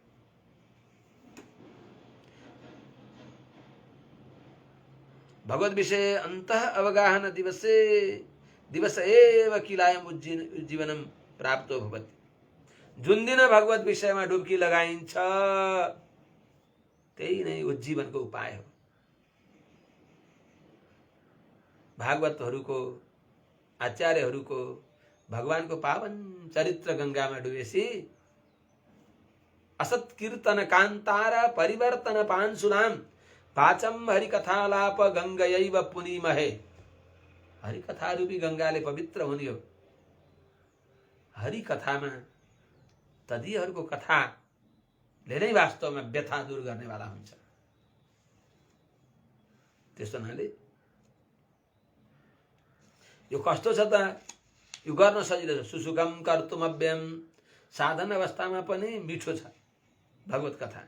भगवत विषय अन्तः अवगाहन दिवस एव किलायम उज्जीवनम प्राप्तो भवति। जुन दिन भगवत विषयमा डुब्की लगाइन्छ त्यही नै उज्जीवनको उपाय हो। भागवतहरूको आचार्यहरूको भगवानको पावन चरित्र गंगामा डुबेसी असत कीर्तन कान्तार परिवर्तन पांशुलाम पाचम हरिकथालाप गंगयैव पुनीमहे। हरिकथा रूपी गंगाले पवित्र हुने हो। हरिकथामा तदीहरूको कथाले नै वास्तवमा व्यथा दूर गर्नेवाला हुन्छ। त्यस्तो हुनाले यो कस्तो छ त? यो गर्न सजिलो छ। सुसुकम कर्तुमव्यम, साधन अवस्थामा पनि मिठो छ भगवत कथा।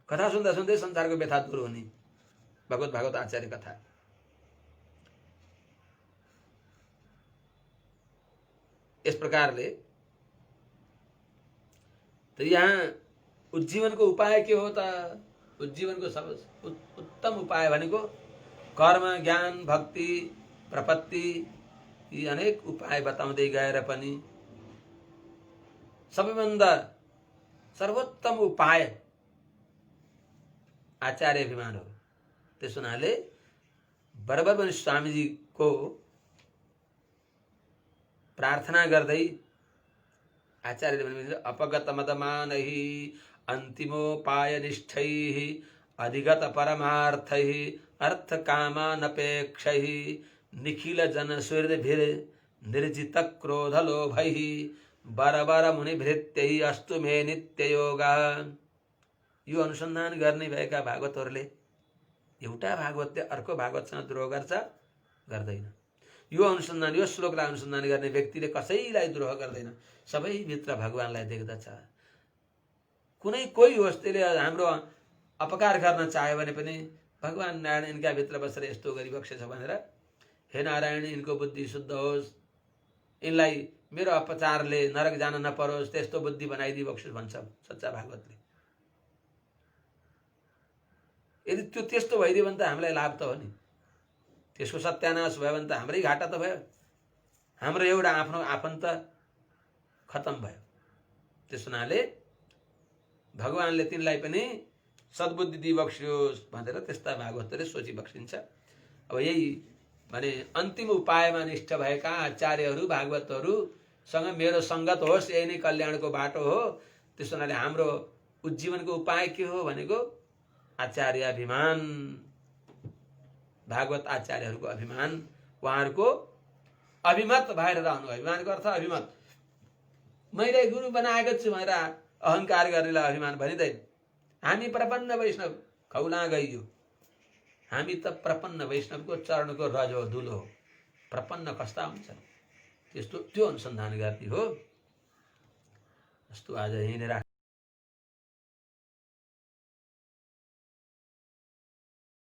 कथा सुन्दा सुन्दै संसारको व्यथा दूर हुने भगवत भागवत आचार्य कथा। इस प्रकारले तो यहाँ उज्जीवनको उपाय के हो त? उज्जीवनको सब उत्तम उपाय भनेको कर्म, ज्ञान, भक्ति, प्रपत्ति, यी अनेक उपाय बताउँदै गएर पनि सबैभन्दा सर्वोत्तम उपाय आचार्य अभिमान हो। त्यसो हुनाले बराबर पनि स्वामीजी को प्रार्थना गर्दै आचार्यले भन्नुहुन्छ अपगत मदमानहि अन्तिमोपाय निष्ठैः अधिगत परमार्थैः अर्थ कामानपेक्षैः निखिल जन सूर्यभिर निर्जित क्रोध लोभैः बरबर मुनि भृत्यैः अस्तु मे नित्य योगः। यो अनुसन्धान गर्ने भएका भागवतहरूले एउटा भागवतले अर्को भागवतसँग द्रोह गर्छ? गर्दैन। यो अनुसन्धान, यो श्लोकलाई अनुसन्धान गर्ने व्यक्तिले कसैलाई द्रोह गर्दैन। सबैभित्र भगवानलाई देख्दछ। कुनै कोही होस् त्यसले हाम्रो अपकार गर्न चाह्यो भने पनि भगवान नारायण इनका भित्र बसेर यस्तो गरिबक्सेछ भनेर, हे नारायण इनको बुद्धि शुद्ध होस्, इनलाई मेरो अपचारले नरक जान नपरोस्, त्यस्तो बुद्धि बनाइदिई बक्सोस् भन्छ सच्चा भागवतले। यदि त्यो त्यस्तो भइदियो भने त हामीलाई लाभ त हो नि। त्यसको सत्यानाश भयो भने त हाम्रै घाटा त भयो। हाम्रो एउटा आफ्नो आफन्त खतम भयो। त्यस हुनाले भगवानले तिनलाई पनि सद्बुद्धि दिइबक्सियोस् भनेर त्यस्ता भागवतले सोची बक्सिन्छ। अब यही भने अन्तिम उपायमा निष्ठ भएका आचार्यहरू भागवतहरूसँग मेरो संगत होस्, यही नै कल्याणको बाटो हो। त्यस हुनाले हाम्रो उज्जीवनको उपाय के हो भनेको आचार्य अभिमान, भागवत आचार्यहरूको अभिमान, उहाँहरूको अभिमत भएर रहनु। अभिमानको अर्थ अभिमत। मैले गुरु बनाएको छु भनेर अहंकार गर्नेलाई अभिमान भनिँदैन। हामी प्रपन्न वैष्णव खौला गइयो। हामी त प्रपन्न वैष्णवको चरणको रज हो, धुलो हो। प्रपन्न कस्ता हुन्छ त्यस्तो, त्यो अनुसन्धान गर्ने हो। जस्तो आज यहीँनिर